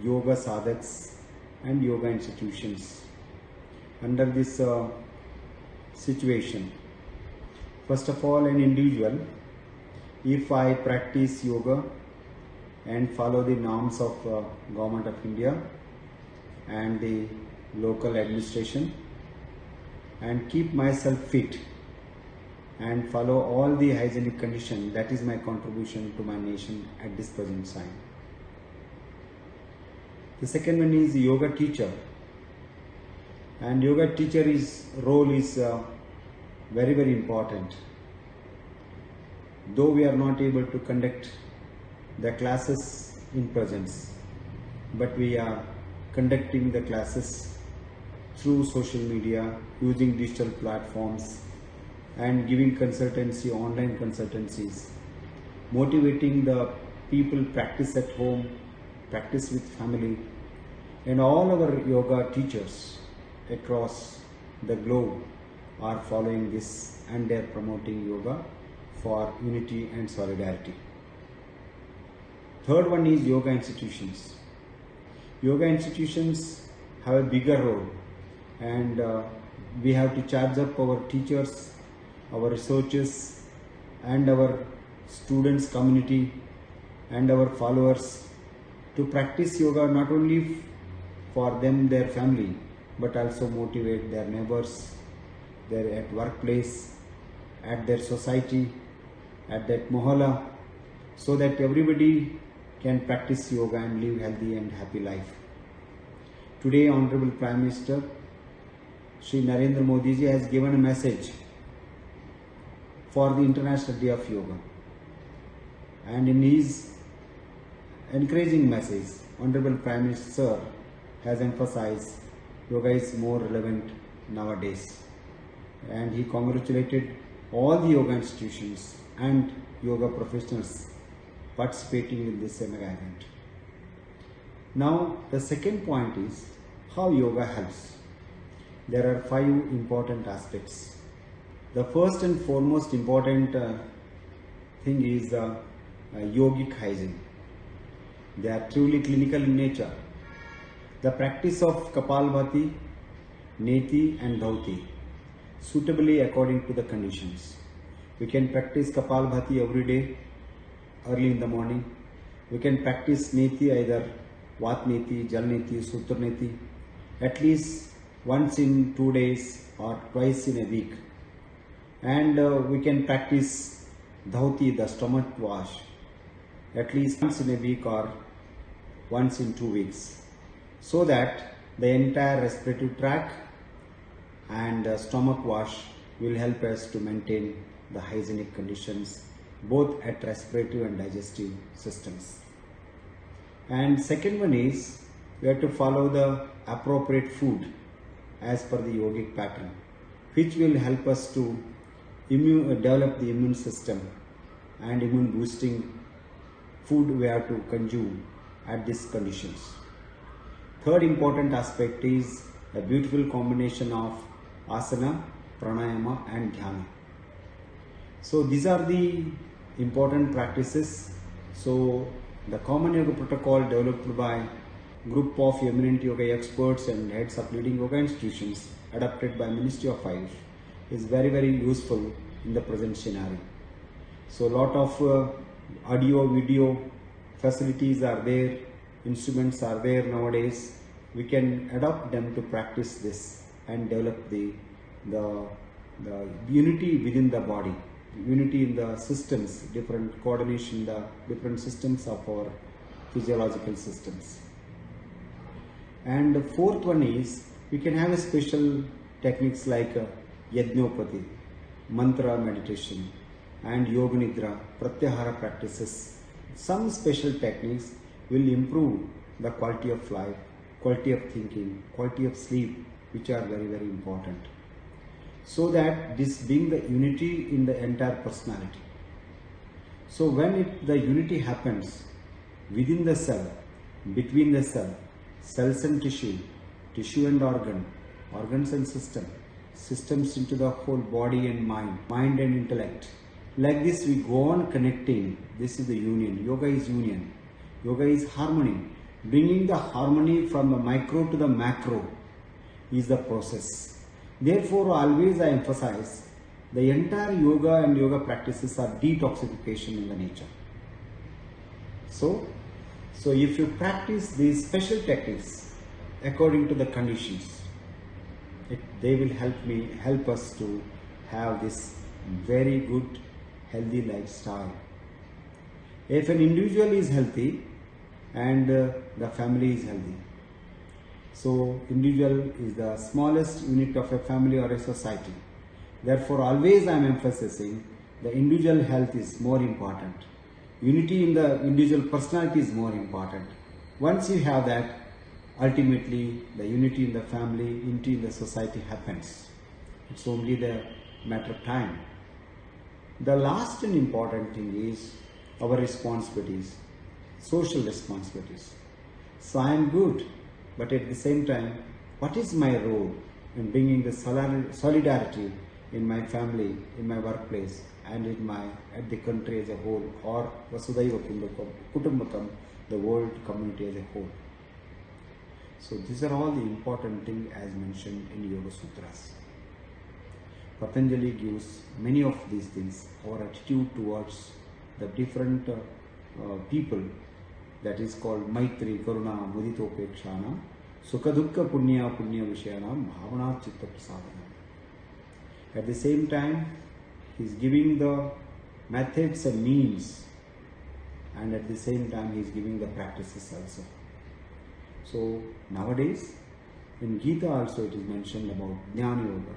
Speaker 2: yoga sadhaks and yoga institutions under this situation? First of all, an individual, if I practice yoga and follow the norms of Government of India and the local administration and keep myself fit and follow all the hygienic conditions, that is my contribution to my nation at this present time. The second one is yoga teacher, and yoga teacher's role is very, very important. Though we are not able to conduct the classes in presence, but we are conducting the classes
Speaker 6: through social media, using digital platforms, and giving consultancy, online consultancies, motivating the people practice at home, practice with family, and all our yoga teachers across the globe are following this, and they are promoting yoga for unity and solidarity. Third one is yoga institutions. Yoga institutions have a bigger role, and we have to charge up our teachers, our researchers, and our students community and our followers to practice yoga not only for them, their family, but also motivate their neighbors, their at workplace, at their society, at that mohalla, so that everybody can practice yoga and live healthy and happy life. Today, Honorable Prime Minister Shri Narendra Modi ji has given a message for the International Day of Yoga, and in his encouraging message, Honorable Prime Minister Sir has emphasized yoga is more relevant nowadays, and he congratulated all the yoga institutions and yoga professionals participating in this mega event. Now, the second point is how yoga helps. There are 5 important aspects. The first and foremost important thing is yogic hygiene. They are truly clinical in nature. The practice of Kapalbhati, Neti and Dhauti suitably according to the conditions. We can practice Kapalbhati every day, early in the morning. We can practice Neti, either Vat Neti, Jal Neti, Sutra Neti, at least once in 2 days or twice in a week. And we can practice Dhauti, the stomach wash, at least once in a week or once in 2 weeks, so that the entire respiratory tract and stomach wash will help us to maintain the hygienic conditions both at respiratory and digestive systems. And second one is we have to follow the appropriate food as per the yogic pattern, which will help us to develop the immune system, and immune boosting food we have to consume at these conditions. Third important aspect is a beautiful combination of asana, pranayama and dhyana. So these are the important practices. So the common yoga protocol developed by group of eminent yoga experts and heads of leading yoga institutions adopted by Ministry of Ayush is very, very useful in the present scenario. So a lot of audio, video facilities are there, instruments are there nowadays. We can adopt them to practice this and develop the unity within the body, unity in the systems, different coordination, the different systems of our physiological systems. And the fourth one is we can have a special techniques like Yajnopati, mantra meditation, and Yoga Nidra, Pratyahara practices. Some special techniques will improve the quality of life, quality of thinking, quality of sleep, which are very, very important. So that this being the unity in the entire personality. So when the unity happens within the cell, between the cell, cells and tissue, tissue and organs and systems into the whole body and mind and intellect. Like this we go on connecting. This is the union. Yoga is union. Yoga is harmony. Bringing the harmony from the micro to the macro is the process. Therefore, always I emphasize the entire yoga and yoga practices are detoxification in the nature. So if you practice these special techniques according to the conditions, they will help us to have this very good healthy lifestyle. If an individual is healthy and the family is healthy, so individual is the smallest unit of a family or a society. Therefore, always I am emphasizing the individual health is more important. Unity in the individual personality is more important. Once you have that, ultimately the unity in the family, unity in the society happens. It's only the matter of time. The last and important thing is our responsibilities, social responsibilities. So I am good, but at the same time, what is my role in bringing the solidarity in my family, in my workplace, and at the country as a whole, or Vasudhaiva Kutumbakam, the world community as a whole. So these are all the important things as mentioned in Yoga Sutras. Patanjali gives many of these things, our attitude towards the different people, that is called Maitri, Karuna, Muditopekshana, Sukadukka Punya Vishyanam, Bhavana Chitta Prasadana. At the same time, he is giving the methods and means, and at the same time he is giving the practices also. So nowadays, in Gita also it is mentioned about Jnana Yoga,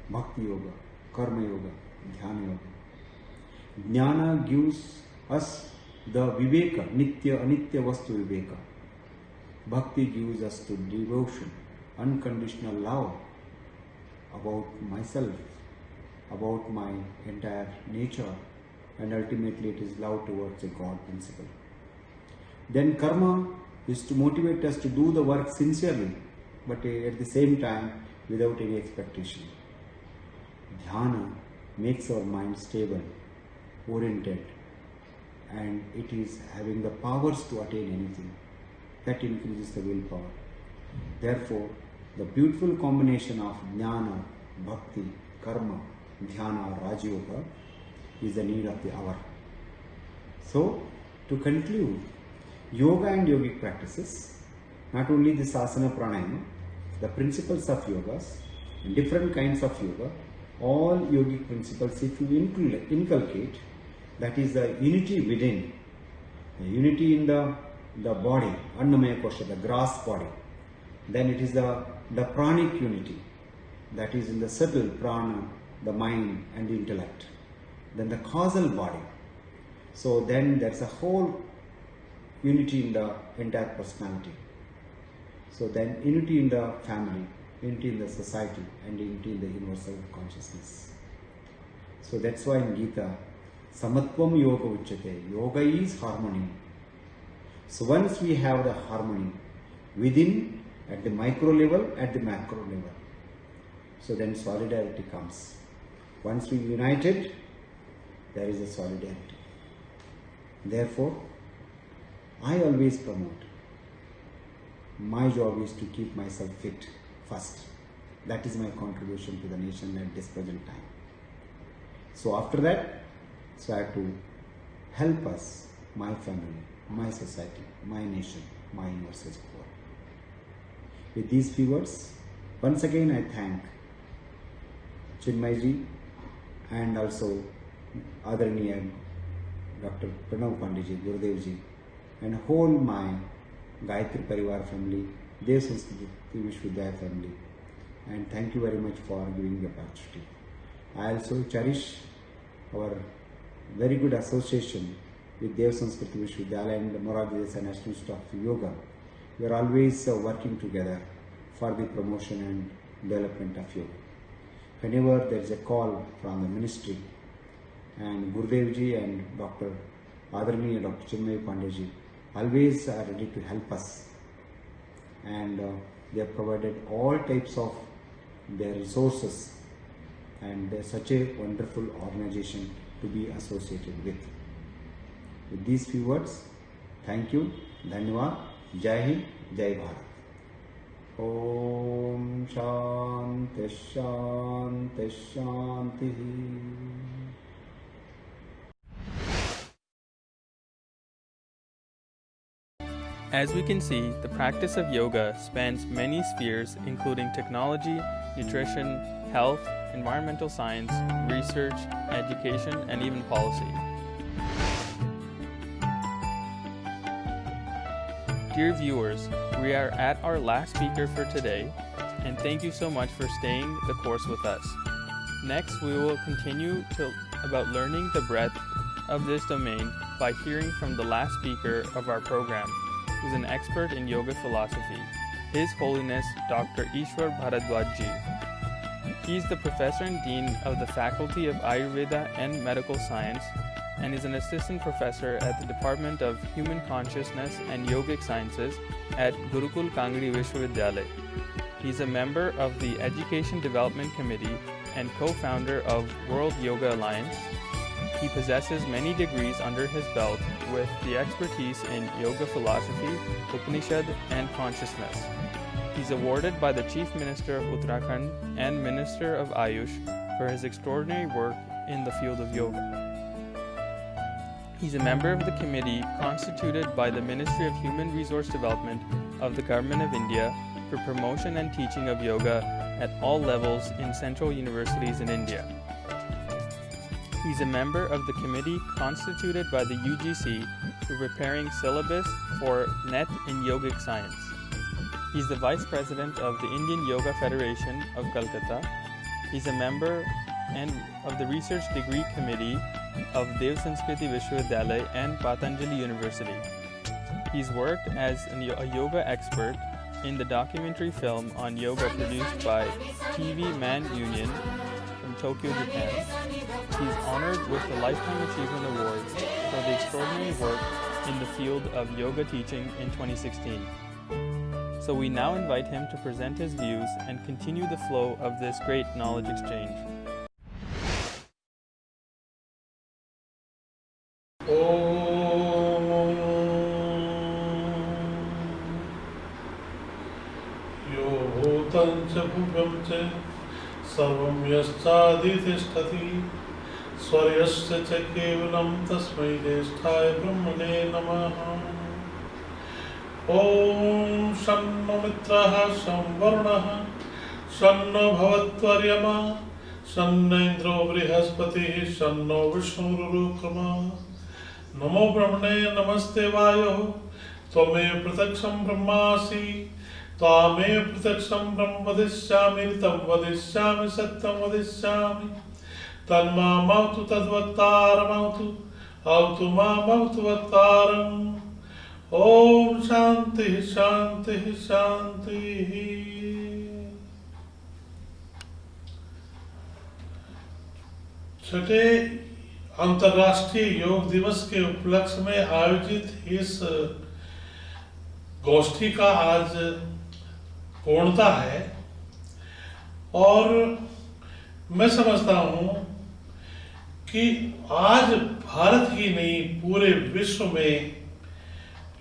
Speaker 6: Bhakti Yoga, Karma Yoga, Dhyana Yoga. Jnana gives us the Viveka, Nitya, Anitya Vastu Viveka. Bhakti gives us to devotion, unconditional love about myself, about my entire nature, and ultimately it is love towards a God principle. Then karma is to motivate us to do the work sincerely, but at the same time without any expectation. Dhyana makes our mind stable, oriented, and it is having the powers to attain anything. That increases the willpower. Therefore, the beautiful combination of Jnana, Bhakti, Karma, Dhyana, Raja Yoga is the need of the hour. So, to conclude, yoga and yogic practices, not only the asana pranayama, the principles of yogas, and different kinds of yoga, all yogic principles, if you inculcate, that is the unity within, the unity in the body, Annamaya Kosha, the gross body. Then it is the pranic unity, that is in the subtle prana, the mind and the intellect. Then the causal body. So then there's a whole unity in the entire personality. So then unity in the family, unity in the society, and unity in the universal consciousness. So that's why in Gita, Samatvam Yoga Uchyate, yoga is harmony. So once we have the harmony within, at the micro level, at the macro level, so then solidarity comes. Once we united, there is a solidarity. Therefore, I always promote, my job is to keep myself fit first. That is my contribution to the nation at this present time. So after that, so I have to help us, my family, my society, my nation, my universal poor. With these few words, once again I thank Chinmayji and also Adaraniya Dr. Pranav Pandeyji, Gurudevji, and whole my Gayatri Parivar family, Dev Sanskriti Vishwavidya family, and thank you very much for giving the opportunity. I also cherish our very good association with Dev Sanskriti Vishwavidya and Morarji Desai National Institute of Yoga. We are always working together for the promotion and development of yoga. Whenever there is a call from the ministry, and Gurudevji and Dr. Adaraniya Dr. Chinmay Pandeyji always are ready to help us, and they have provided all types of their resources, and they are such a wonderful organization to be associated with. With these few words, thank you, Dhanyavad, Jai Hind, Jai Bharat. Om Shanti Shanti Shanti.
Speaker 4: As we can see, the practice of yoga spans many spheres, including technology, nutrition, health, environmental science, research, education, and even policy. Dear viewers, we are at our last speaker for today, and thank you so much for staying the course with us. Next, we will continue about learning the breadth of this domain by hearing from the last speaker of our program, who's an expert in yoga philosophy. His Holiness Dr. Ishwar Bharadwaj Ji. He is the Professor and Dean of the Faculty of Ayurveda and Medical Science and is an Assistant Professor at the Department of Human Consciousness and Yogic Sciences at Gurukul Kangri Vishwavidyalaya. He is a member of the Education Development Committee and co-founder of World Yoga Alliance. He possesses many degrees under his belt with the expertise in yoga philosophy, Upanishad, and consciousness. He's awarded by the Chief Minister of Uttarakhand and Minister of Ayush for his extraordinary work in the field of yoga. He's a member of the committee constituted by the Ministry of Human Resource Development of the Government of India for promotion and teaching of yoga at all levels in central universities in India. He's a member of the committee constituted by the UGC for preparing syllabus for NET in Yogic Science. He's the Vice President of the Indian Yoga Federation of Calcutta. He's a member of the Research Degree Committee of Dev Sanskriti Vishwavidyalaya and Patanjali University. He's worked as a yoga expert in the documentary film on yoga produced by TV Man Union from Tokyo, Japan. He's honored with the Lifetime Achievement Award for the extraordinary work in the field of yoga teaching in 2016. So we now invite him to present his views and continue the flow of this great knowledge exchange.
Speaker 7: यो भूतं च भुवं च सर्वं यश्चादितिष्ठति स्वर्यस्य च केवलं तस्मै ज्येष्ठाय ब्रह्मणे नमः। ॐ शन्नो मित्रः शं वरुणः शन्नो भवत्वर्यमा शन्न इन्द्रो बृहस्पतिः शन्नो विष्णुरुक्रमा। नमो ब्रह्मणे नमस्ते वायो त्वमेव प्रत्यक्षं ब्रह्मासि त्वामेव प्रत्यक्षं ब्रह्म वदिष्यामि तं वदिष्यामि सत्यं वदिष्यामि तन्मामवतु तद्वक्तारमवतु अवतु मामवतु वक्तारम्। ओम शांति शांति शांति। छठे अंतर्राष्ट्रीय योग दिवस के उपलक्ष्य में आयोजित इस गोष्ठी का आज पूर्णता है और मैं समझता हूं कि आज भारत ही नहीं पूरे विश्व में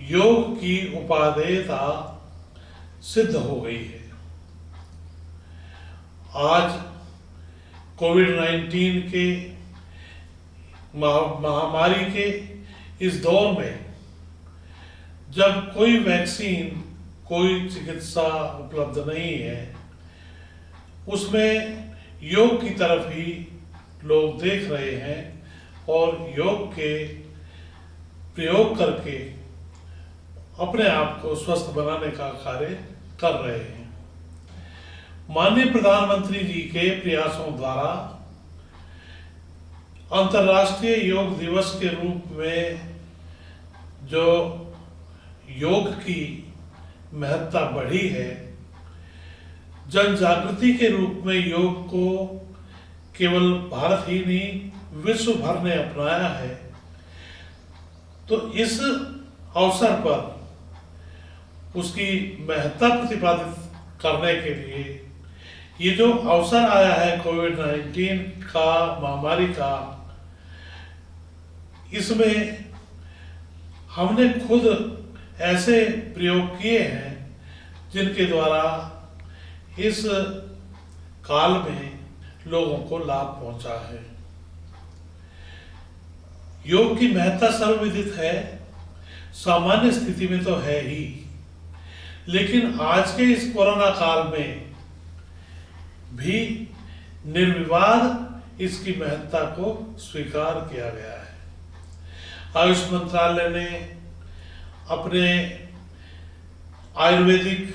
Speaker 7: योग की उपादेयता सिद्ध हो गई है। आज कोविड-19 के महामारी के इस दौर में जब कोई वैक्सीन कोई चिकित्सा उपलब्ध नहीं है उसमें योग की तरफ ही लोग देख रहे हैं और योग के प्रयोग करके अपने आप को स्वस्थ बनाने का कार्य कर रहे हैं। माननीय प्रधानमंत्री जी के प्रयासों द्वारा अंतर्राष्ट्रीय योग दिवस के रूप में जो योग की महत्ता बढ़ी है, जन जागृति के रूप में योग को केवल भारत ही नहीं विश्व भर ने अपनाया है, तो इस अवसर पर उसकी महत्ता प्रतिपादित करने के लिए ये जो अवसर आया है कोविड-19 का महामारी का, इसमें हमने खुद ऐसे प्रयोग किए हैं जिनके द्वारा इस काल में लोगों को लाभ पहुंचा है। योग की महत्ता सर्वविदित है, सामान्य स्थिति में तो है ही, लेकिन आज के इस कोरोना काल में भी निर्विवाद इसकी महत्ता को स्वीकार किया गया है। आयुष मंत्रालय ने अपने आयुर्वेदिक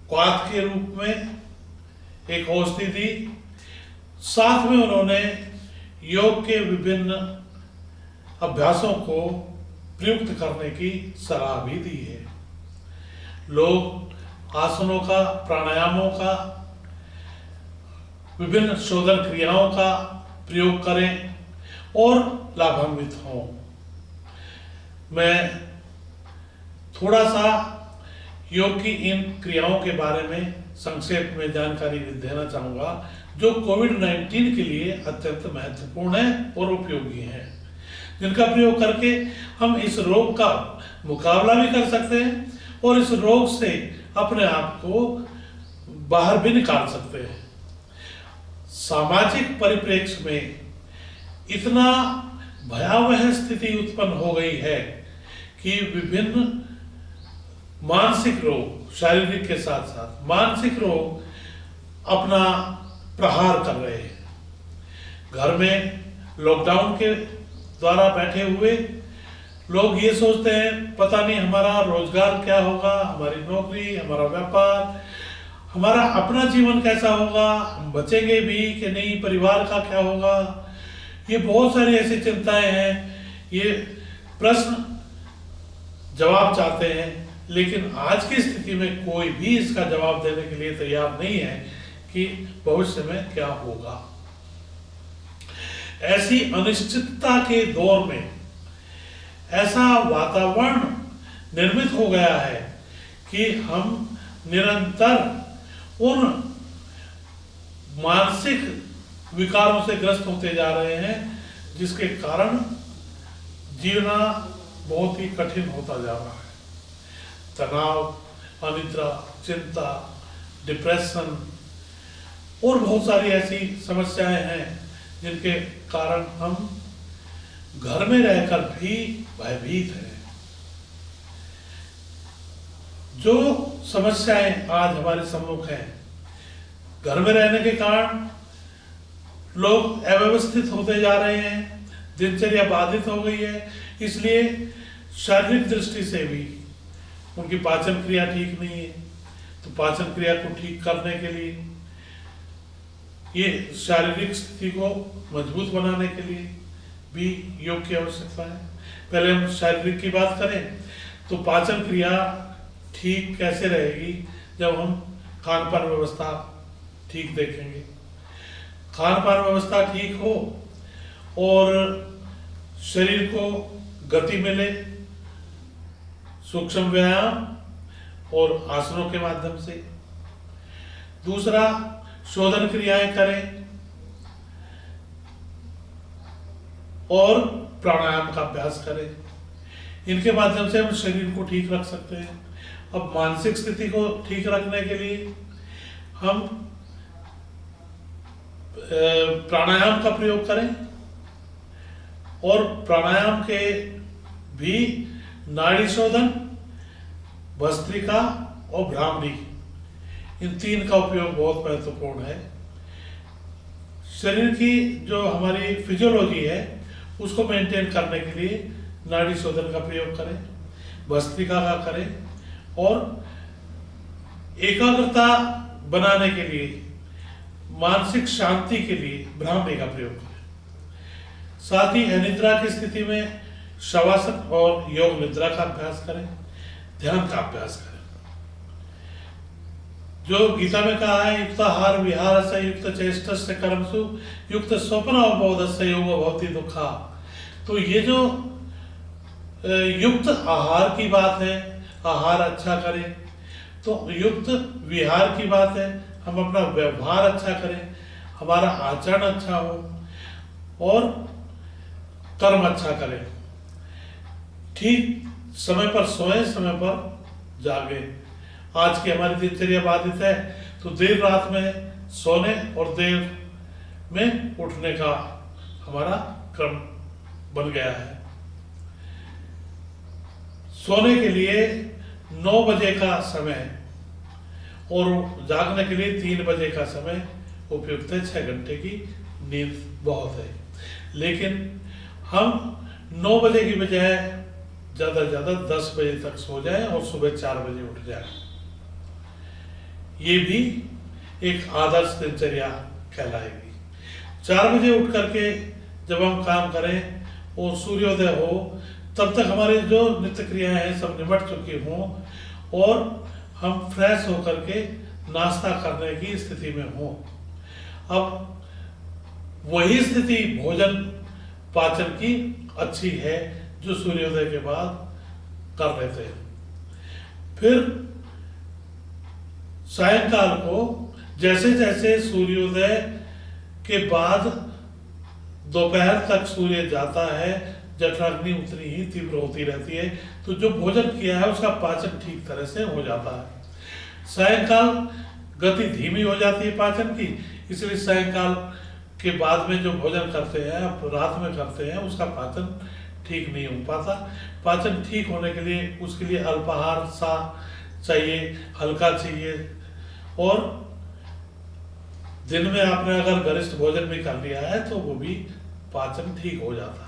Speaker 7: क्वाथ के रूप में एक औषधि दी, साथ में उन्होंने योग के विभिन्न अभ्यासों को प्रयुक्त करने की सलाह भी दी है। लोग आसनों का, प्राणायामों का, विभिन्न शोधन क्रियाओं का प्रयोग करें और लाभान्वित हों। मैं थोड़ा सा योग की इन क्रियाओं के बारे में संक्षेप में जानकारी देना चाहूँगा जो कोविड-19 के लिए अत्यंत महत्वपूर्ण है और उपयोगी हैं, जिनका प्रयोग करके हम इस रोग का मुकाबला भी कर सकते हैं और इस रोग से अपने आप को बाहर भी निकाल सकते हैं। सामाजिक परिप्रेक्ष्य में इतना भयावह स्थिति उत्पन्न हो गई है कि विभिन्न मानसिक रोग, शारीरिक के साथ साथ मानसिक रोग अपना प्रहार कर रहे हैं। घर में लॉकडाउन के द्वारा बैठे हुए लोग ये सोचते हैं पता नहीं हमारा रोजगार क्या होगा, हमारी नौकरी, हमारा व्यापार, हमारा अपना जीवन कैसा होगा, हम बचेंगे भी कि नहीं, परिवार का क्या होगा। ये बहुत सारी ऐसी चिंताएं हैं, ये प्रश्न जवाब चाहते हैं, लेकिन आज की स्थिति में कोई भी इसका जवाब देने के लिए तैयार नहीं है कि भविष्य में क्या होगा। ऐसी अनिश्चितता के दौर में ऐसा वातावरण निर्मित हो गया है कि हम निरंतर उन मानसिक विकारों से ग्रस्त होते जा रहे हैं जिसके कारण जीना बहुत ही कठिन होता जा रहा है। तनाव, अनिद्रा, चिंता, डिप्रेशन और बहुत सारी ऐसी समस्याएं हैं जिनके कारण हम घर में रहकर भी भयभीत हैं। जो समस्याएं आज हमारे सम्मुख हैं, घर में रहने के कारण लोग अव्यवस्थित होते जा रहे हैं, दिनचर्या बाधित हो गई है, इसलिए शारीरिक दृष्टि से भी उनकी पाचन क्रिया ठीक नहीं है। तो पाचन क्रिया को ठीक करने के लिए, ये शारीरिक स्थिति को मजबूत बनाने के लिए भी योग की आवश्यकता है। पहले हम शारीरिक की बात करें तो पाचन क्रिया ठीक कैसे रहेगी जब हम खान पान व्यवस्था ठीक देखेंगे। खान पान व्यवस्था ठीक हो और शरीर को गति मिले, सूक्ष्म व्यायाम और आसनों के माध्यम से। दूसरा, शोधन क्रियाएं करें और प्राणायाम का अभ्यास करें। इनके माध्यम से हम शरीर को ठीक रख सकते हैं। अब मानसिक स्थिति को ठीक रखने के लिए हम प्राणायाम का प्रयोग करें और प्राणायाम के भी नाड़ी शोधन, भस्त्रिका और भ्रामरी, इन तीन का उपयोग बहुत महत्वपूर्ण है। शरीर की जो हमारी फिजियोलॉजी है उसको मेंटेन करने के लिए नाड़ी शोधन का प्रयोग करें, भस्त्रिका का करें और एकाग्रता बनाने के लिए, मानसिक शांति के लिए भ्रामरी का प्रयोग करें। साथ ही अनिद्रा की स्थिति में शवासन और योग निद्रा का अभ्यास करें, ध्यान का अभ्यास करें। जो गीता में कहा है, युक्ताहार विहार से युक्त चेष्टस्य कर्मसु युक्त स्वप्न अवबोधस्य योगो भवति दुःखा। तो ये जो युक्त आहार की बात है, आहार अच्छा करें, तो युक्त विहार की बात है, हम अपना व्यवहार अच्छा करें, हमारा आचरण अच्छा हो और कर्म अच्छा करें। ठीक समय पर सोएं, समय पर जागें। आज की हमारी दिनचर्या बाधित है तो देर रात में सोने और देर में उठने का हमारा क्रम बन गया है। सोने के लिए 9 बजे का समय और जागने के लिए 3 बजे का समय उपयुक्त है। 6 घंटे की नींद बहुत है, लेकिन हम 9 बजे की बजाय ज़्यादा से ज़्यादा 10 बजे तक सो जाए और सुबह 4 बजे उठ जाए। ये भी एक आदर्श दिनचर्या कहलाएगी। 4 बजे उठ करके जब हम काम करें और सूर्योदय हो, तब तक हमारी जो नित्य क्रियाएं हैं सब निपट चुकी हों और हम फ्रेश होकर के नाश्ता करने की स्थिति में हों। अब वही स्थिति भोजन पाचन की अच्छी है जो सूर्योदय के बाद कर लेते हैं। फिर सायंकाल को जैसे जैसे सूर्योदय के बाद दोपहर तक सूर्य जाता है, जठराग्नि उतनी ही तीव्र होती रहती है, तो जो भोजन किया है उसका पाचन ठीक तरह से हो जाता है। सायंकाल गति धीमी हो जाती है पाचन की, इसलिए सायंकाल के बाद में जो भोजन करते हैं, रात में करते हैं, उसका पाचन ठीक नहीं हो पाता। पाचन ठीक होने के लिए उसके लिए अल्पाहार सा चाहिए, हल्का चाहिए, और दिन में आपने अगर गरिष्ठ भोजन भी कर लिया है तो वो भी पाचन ठीक हो जाता है।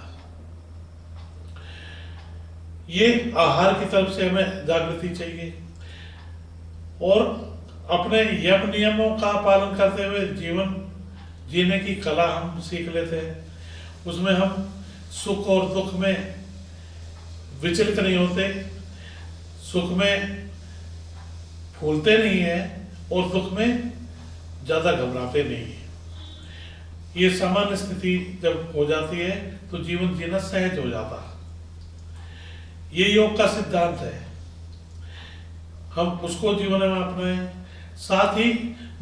Speaker 7: ये आहार की तरफ से हमें जागृति चाहिए, और अपने यम नियमों का पालन करते हुए जीवन जीने की कला हम सीख लेते हैं। उसमें हम सुख और दुख में विचलित नहीं होते, सुख में फूलते नहीं है और दुख में ज्यादा घबराते नहीं है। ये सामान्य स्थिति जब हो जाती है तो जीवन जीना सहज हो जाता है। ये योग का सिद्धांत है, हम उसको जीवन में अपने साथ ही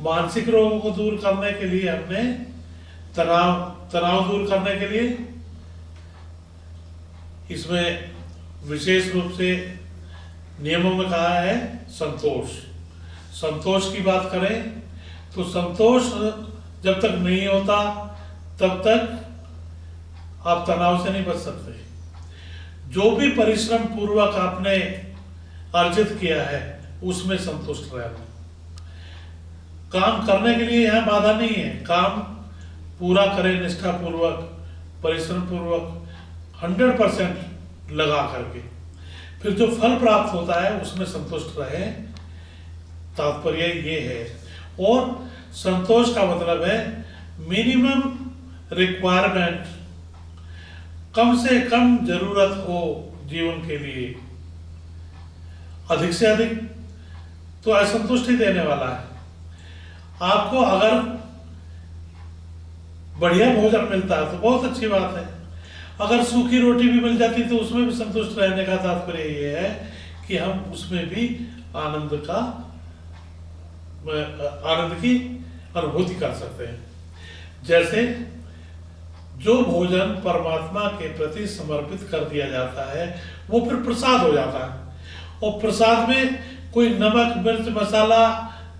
Speaker 7: मानसिक रोगों को दूर करने के लिए, अपने तनाव दूर करने के लिए इसमें विशेष रूप से नियमों में कहा है संतोष। संतोष की बात करें तो संतोष जब तक नहीं होता तब तक आप तनाव से नहीं बच सकते। जो भी परिश्रम पूर्वक आपने अर्जित किया है उसमें संतुष्ट रहना। काम करने के लिए यहाँ बाधा नहीं है, काम पूरा करें निष्ठा पूर्वक, परिश्रम पूर्वक, 100% लगा करके, फिर जो फल प्राप्त होता है उसमें संतुष्ट रहे। तात्पर्य ये है। और संतोष का मतलब है मिनिमम रिक्वायरमेंट, कम से कम जरूरत हो जीवन के लिए, अधिक से अधिक तो असंतुष्टि देने वाला है। आपको अगर बढ़िया भोजन मिलता है तो बहुत अच्छी बात है, अगर सूखी रोटी भी मिल जाती तो उसमें भी संतुष्ट रहने का तात्पर्य ये है कि हम उसमें भी आनंद की अनुभूति कर सकते हैं। जैसे जो भोजन परमात्मा के प्रति समर्पित कर दिया जाता है वो फिर प्रसाद हो जाता है, और प्रसाद में कोई नमक मिर्च मसाला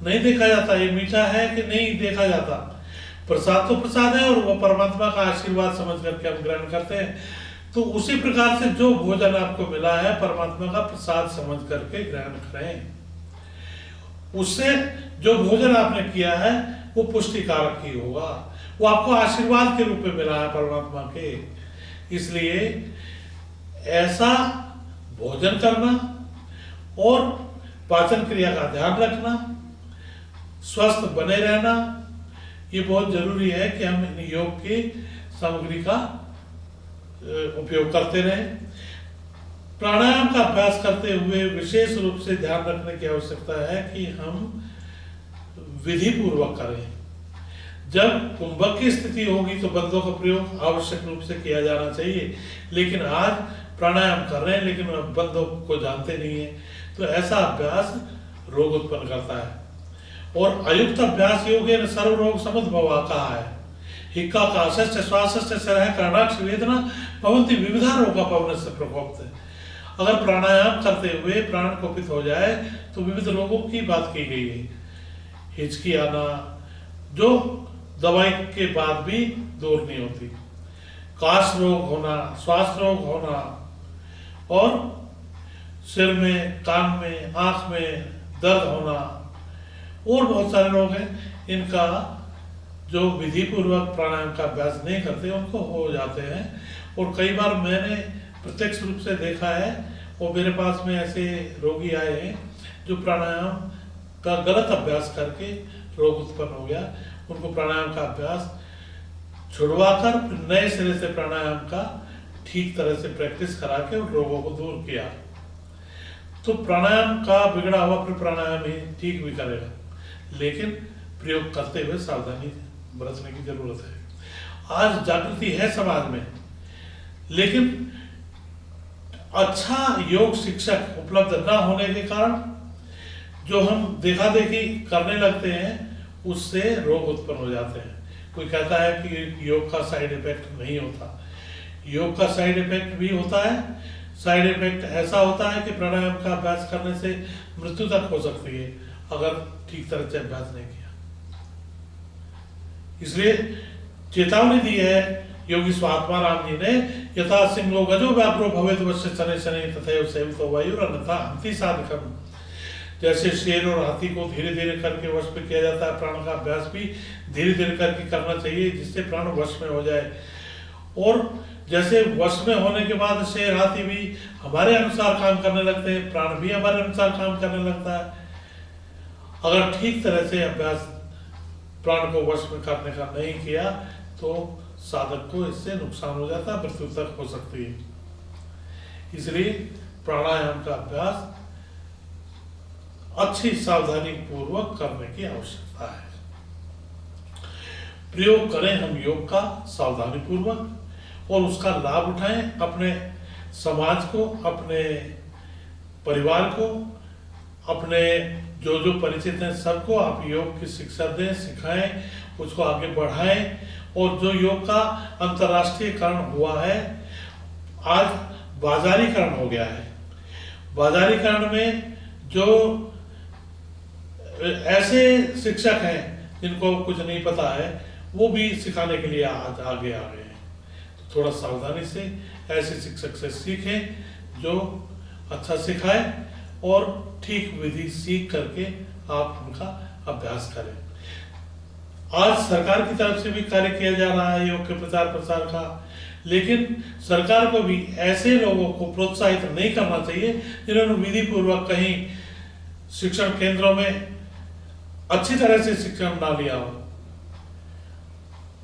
Speaker 7: नहीं देखा जाता, ये मीठा है कि नहीं देखा जाता। प्रसाद तो प्रसाद है और वो परमात्मा का आशीर्वाद समझ करके हम ग्रहण करते हैं। तो उसी प्रकार से जो भोजन आपको मिला है परमात्मा का प्रसाद समझ करके ग्रहण करें। उससे जो भोजन आपने किया है वो पुष्टिकारक ही होगा, वो आपको आशीर्वाद के रूप में मिला है परमात्मा के। इसलिए ऐसा भोजन करना और पाचन क्रिया का ध्यान रखना, स्वस्थ बने रहना, ये बहुत जरूरी है कि हम इन योग की सामग्री का उपयोग करते रहें। प्राणायाम का अभ्यास करते हुए विशेष रूप से ध्यान रखने की आवश्यकता है कि हम विधि पूर्वक करें। जब कुंभक की स्थिति होगी तो बंदों का प्रयोग आवश्यक रूप से किया जाना चाहिए, लेकिन आज प्राणायाम कर रहे हैं लेकिन बंदों को जानते नहीं है, तो ऐसा अभ्यास रोग उत्पन्न करता है। और अयुक्त अभ्यास योगेन सर्व रोग समुद्भवा कहा है। हिक्का काशस्य श्वासस्य सरह कर्णाक्ष वेदना भवन्ति विविधा रोगा पवनस्य प्रकोप्त। अगर प्राणायाम करते हुए प्राण कुपित हो जाए तो विविध रोगों की बात की गई है। हिचकी आना जो दवाई के बाद भी दूर नहीं होती, काश रोग होना, श्वास रोग होना, और सिर में, कान में, आंख में दर्द होना, और बहुत सारे रोग हैं। इनका जो विधि पूर्वक प्राणायाम का अभ्यास नहीं करते उनको हो जाते हैं। और कई बार मैंने प्रत्यक्ष रूप से देखा है, और मेरे पास में ऐसे रोगी आए हैं जो प्राणायाम का गलत अभ्यास करके रोग उत्पन्न हो गया। उनको प्राणायाम का अभ्यास छुड़वाकर नए सिरे से प्राणायाम का ठीक तरह से प्रैक्टिस करा के उन रोगों को दूर किया। तो प्राणायाम का बिगड़ा हुआ फिर प्राणायाम ही ठीक भी करेगा, लेकिन प्रयोग करते हुए सावधानी बरतने की जरूरत है। आज जागृति है समाज में, लेकिन अच्छा योग शिक्षक उपलब्ध न होने के कारण जो हम देखा देखी करने लगते हैं उससे रोग उत्पन्न हो जाते हैं। कोई कहता है कि योग का साइड इफेक्ट नहीं होता, योग का साइड इफेक्ट भी होता है। साइड इफेक्ट ऐसा होता है कि प्राणायाम का अभ्यास करने से मृत्यु तक हो सकती है अगर ठीक तरह से अभ्यास नहीं किया। इसलिए चेतावनी दी है योगी स्वात्मा राम जी ने, यथा सिंहो गजो व्याघ्रो भवेत वश्य शनै शनै तथैव सेवितो वायुरन्यथा हन्ति साधकम्। जैसे शेर और हाथी को धीरे धीरे करके वश में किया जाता है, प्राण का अभ्यास भी धीरे धीरे करके करना चाहिए जिससे प्राण वश में हो जाए। और जैसे वश में होने के बाद शेर हाथी भी हमारे अनुसार काम करने लगते हैं, प्राण भी हमारे अनुसार काम करने लगता है। अगर ठीक तरह से अभ्यास प्राण को वश में करने का नहीं किया तो साधक को इससे नुकसान हो जाता है, मृत्यु तक हो सकती है। इसलिए प्राणायाम का अभ्यास अच्छी सावधानी पूर्वक करने की आवश्यकता है। प्रयोग करें हम योग का सावधानी पूर्वक और उसका लाभ उठाएं, अपने समाज को, अपने परिवार को, अपने जो जो परिचित हैं सबको आप योग की शिक्षा दें, सिखाएं, उसको आगे बढ़ाएं। और जो योग का अंतर्राष्ट्रीयकरण हुआ है, आज बाजारीकरण हो गया है। बाजारीकरण में जो ऐसे शिक्षक हैं जिनको कुछ नहीं पता है वो भी सिखाने के लिए आज आगे आ गए हैं। तो थोड़ा सावधानी से ऐसे शिक्षक से सीखें जो अच्छा सिखाए और ठीक विधि सीख करके आप उनका अभ्यास करें। आज सरकार की तरफ से भी कार्य किया जा रहा है योग के प्रचार प्रसार का, लेकिन सरकार को भी ऐसे लोगों को प्रोत्साहित नहीं करना चाहिए जिन्होंने विधि पूर्वक कहीं शिक्षण केंद्रों में अच्छी तरह से शिक्षण ना लिया हो।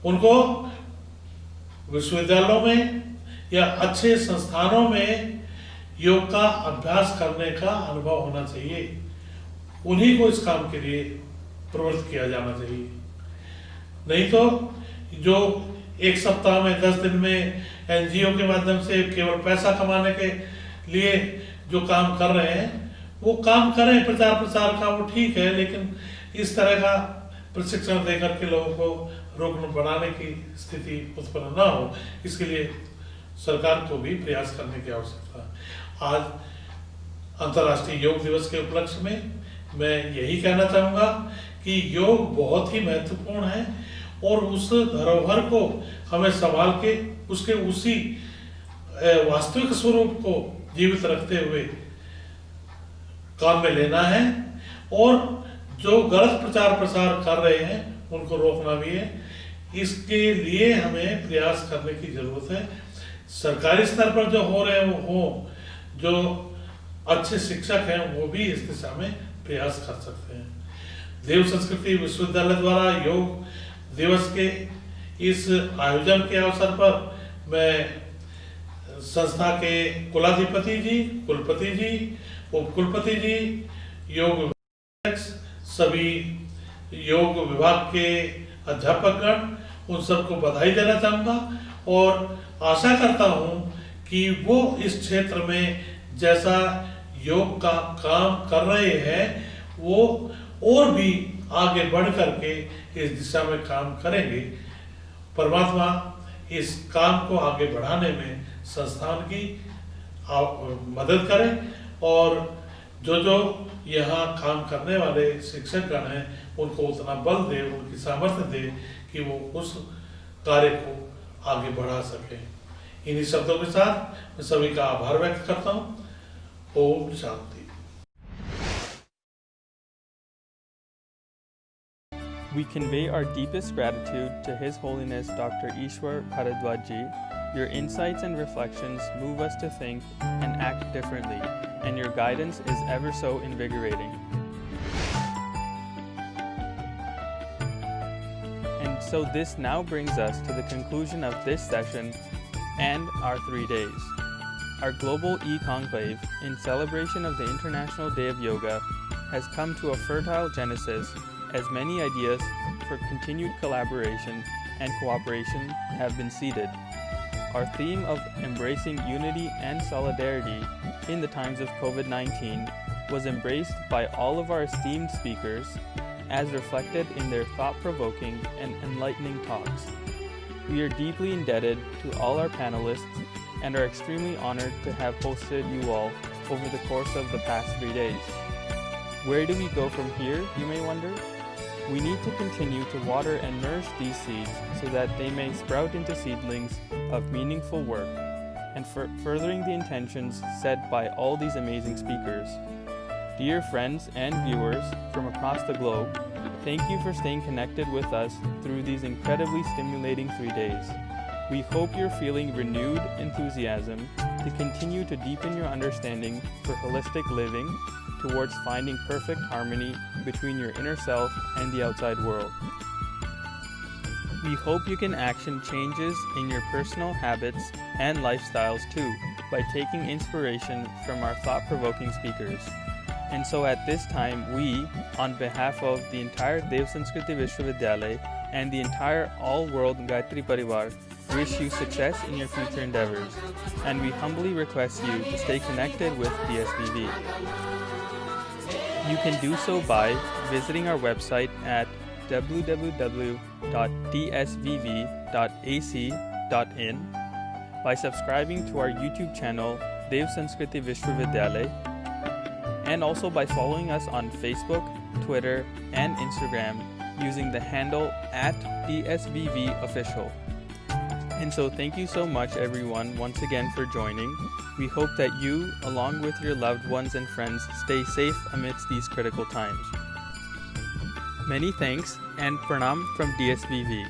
Speaker 7: उनको विश्वविद्यालयों में या अच्छे संस्थानों में योग का अभ्यास करने का अनुभव होना चाहिए, उन्हीं को इस काम के लिए प्रवृत्त किया जाना चाहिए। नहीं तो जो एक सप्ताह में 10 दिन में एनजीओ के माध्यम से केवल पैसा कमाने के लिए जो काम कर रहे हैं वो काम करें प्रचार प्रसार का, वो ठीक है, लेकिन इस तरह का प्रशिक्षण देकर के लोगों को रोग बढ़ाने की स्थिति उत्पन्न ना हो, इसके लिए सरकार को भी प्रयास करने की आवश्यकता है। आज अंतर्राष्ट्रीय योग दिवस के उपलक्ष्य में मैं यही कहना चाहूँगा कि योग बहुत ही महत्वपूर्ण है और उस धरोहर को हमें संभाल के उसके उसी वास्तविक स्वरूप को जीवित रखते हुए काम में लेना है और जो गलत प्रचार प्रसार कर रहे हैं उनको रोकना भी है। इसके लिए हमें प्रयास करने की जरूरत है। सरकारी स्तर पर जो हो रहे हैं वो हो, जो अच्छे शिक्षक हैं वो भी इस दिशा में प्रयास कर सकते हैं। देव संस्कृति विश्वविद्यालय द्वारा योग दिवस के इस आयोजन के अवसर पर मैं संस्था के कुलाधिपति जी, कुलपति जी, उप कुलपति जी, योग विभाग, सभी योग विभाग के अध्यापकगण, उन सबको बधाई देना चाहूँगा और आशा करता हूँ कि वो इस क्षेत्र में जैसा योग का काम कर रहे हैं वो और भी आगे बढ़ करके इस दिशा में काम करेंगे। परमात्मा इस काम को आगे बढ़ाने में संस्थान की मदद करें और जो जो यहाँ काम करने वाले शिक्षकगण हैं उनको उतना बल दे, उनकी सामर्थ्य दे कि वो उस कार्य को आगे बढ़ा सकें। इन्हीं शब्दों के साथ मैं सभी का आभार व्यक्त करता हूँ। Om Shanti.
Speaker 4: We convey our deepest gratitude to His Holiness Dr. Ishwar Bharadwaj Ji. Your insights and reflections move us to think and act differently, and your guidance is ever so invigorating. And so this now brings us to the conclusion of this session and our 3 days. our global e-conclave, in celebration of the International Day of Yoga, has come to a fertile genesis as many ideas for continued collaboration and cooperation have been seeded. Our theme of embracing unity and solidarity in the times of COVID-19 was embraced by all of our esteemed speakers as reflected in their thought-provoking and enlightening talks. We are deeply indebted to all our panelists and are extremely honored to have hosted you all over the course of the past 3 days. Where do we go from here, you may wonder? We need to continue to water and nourish these seeds so that they may sprout into seedlings of meaningful work and furthering the intentions set by all these amazing speakers. Dear friends and viewers from across the globe, thank you for staying connected with us through these incredibly stimulating 3 days. We hope you're feeling renewed enthusiasm to continue to deepen your understanding for holistic living towards finding perfect harmony between your inner self and the outside world. We hope you can action changes in your personal habits and lifestyles too by taking inspiration from our thought-provoking speakers. And so at this time, we, on behalf of the entire Dev Sanskriti Vishwavidyalaya and the entire all-world Gayatri Parivar, wish you success in your future endeavors, and we humbly request you to stay connected with DSVV. You can do so by visiting our website at www.dsvv.ac.in, by subscribing to our YouTube channel Dev Sanskriti Vishwavidyalaya, and also by following us on Facebook, Twitter, and Instagram using the handle @DSVVofficial. And so thank you so much everyone once again for joining. We hope that you, along with your loved ones and friends, stay safe amidst these critical times. Many thanks and pranam from DSVV.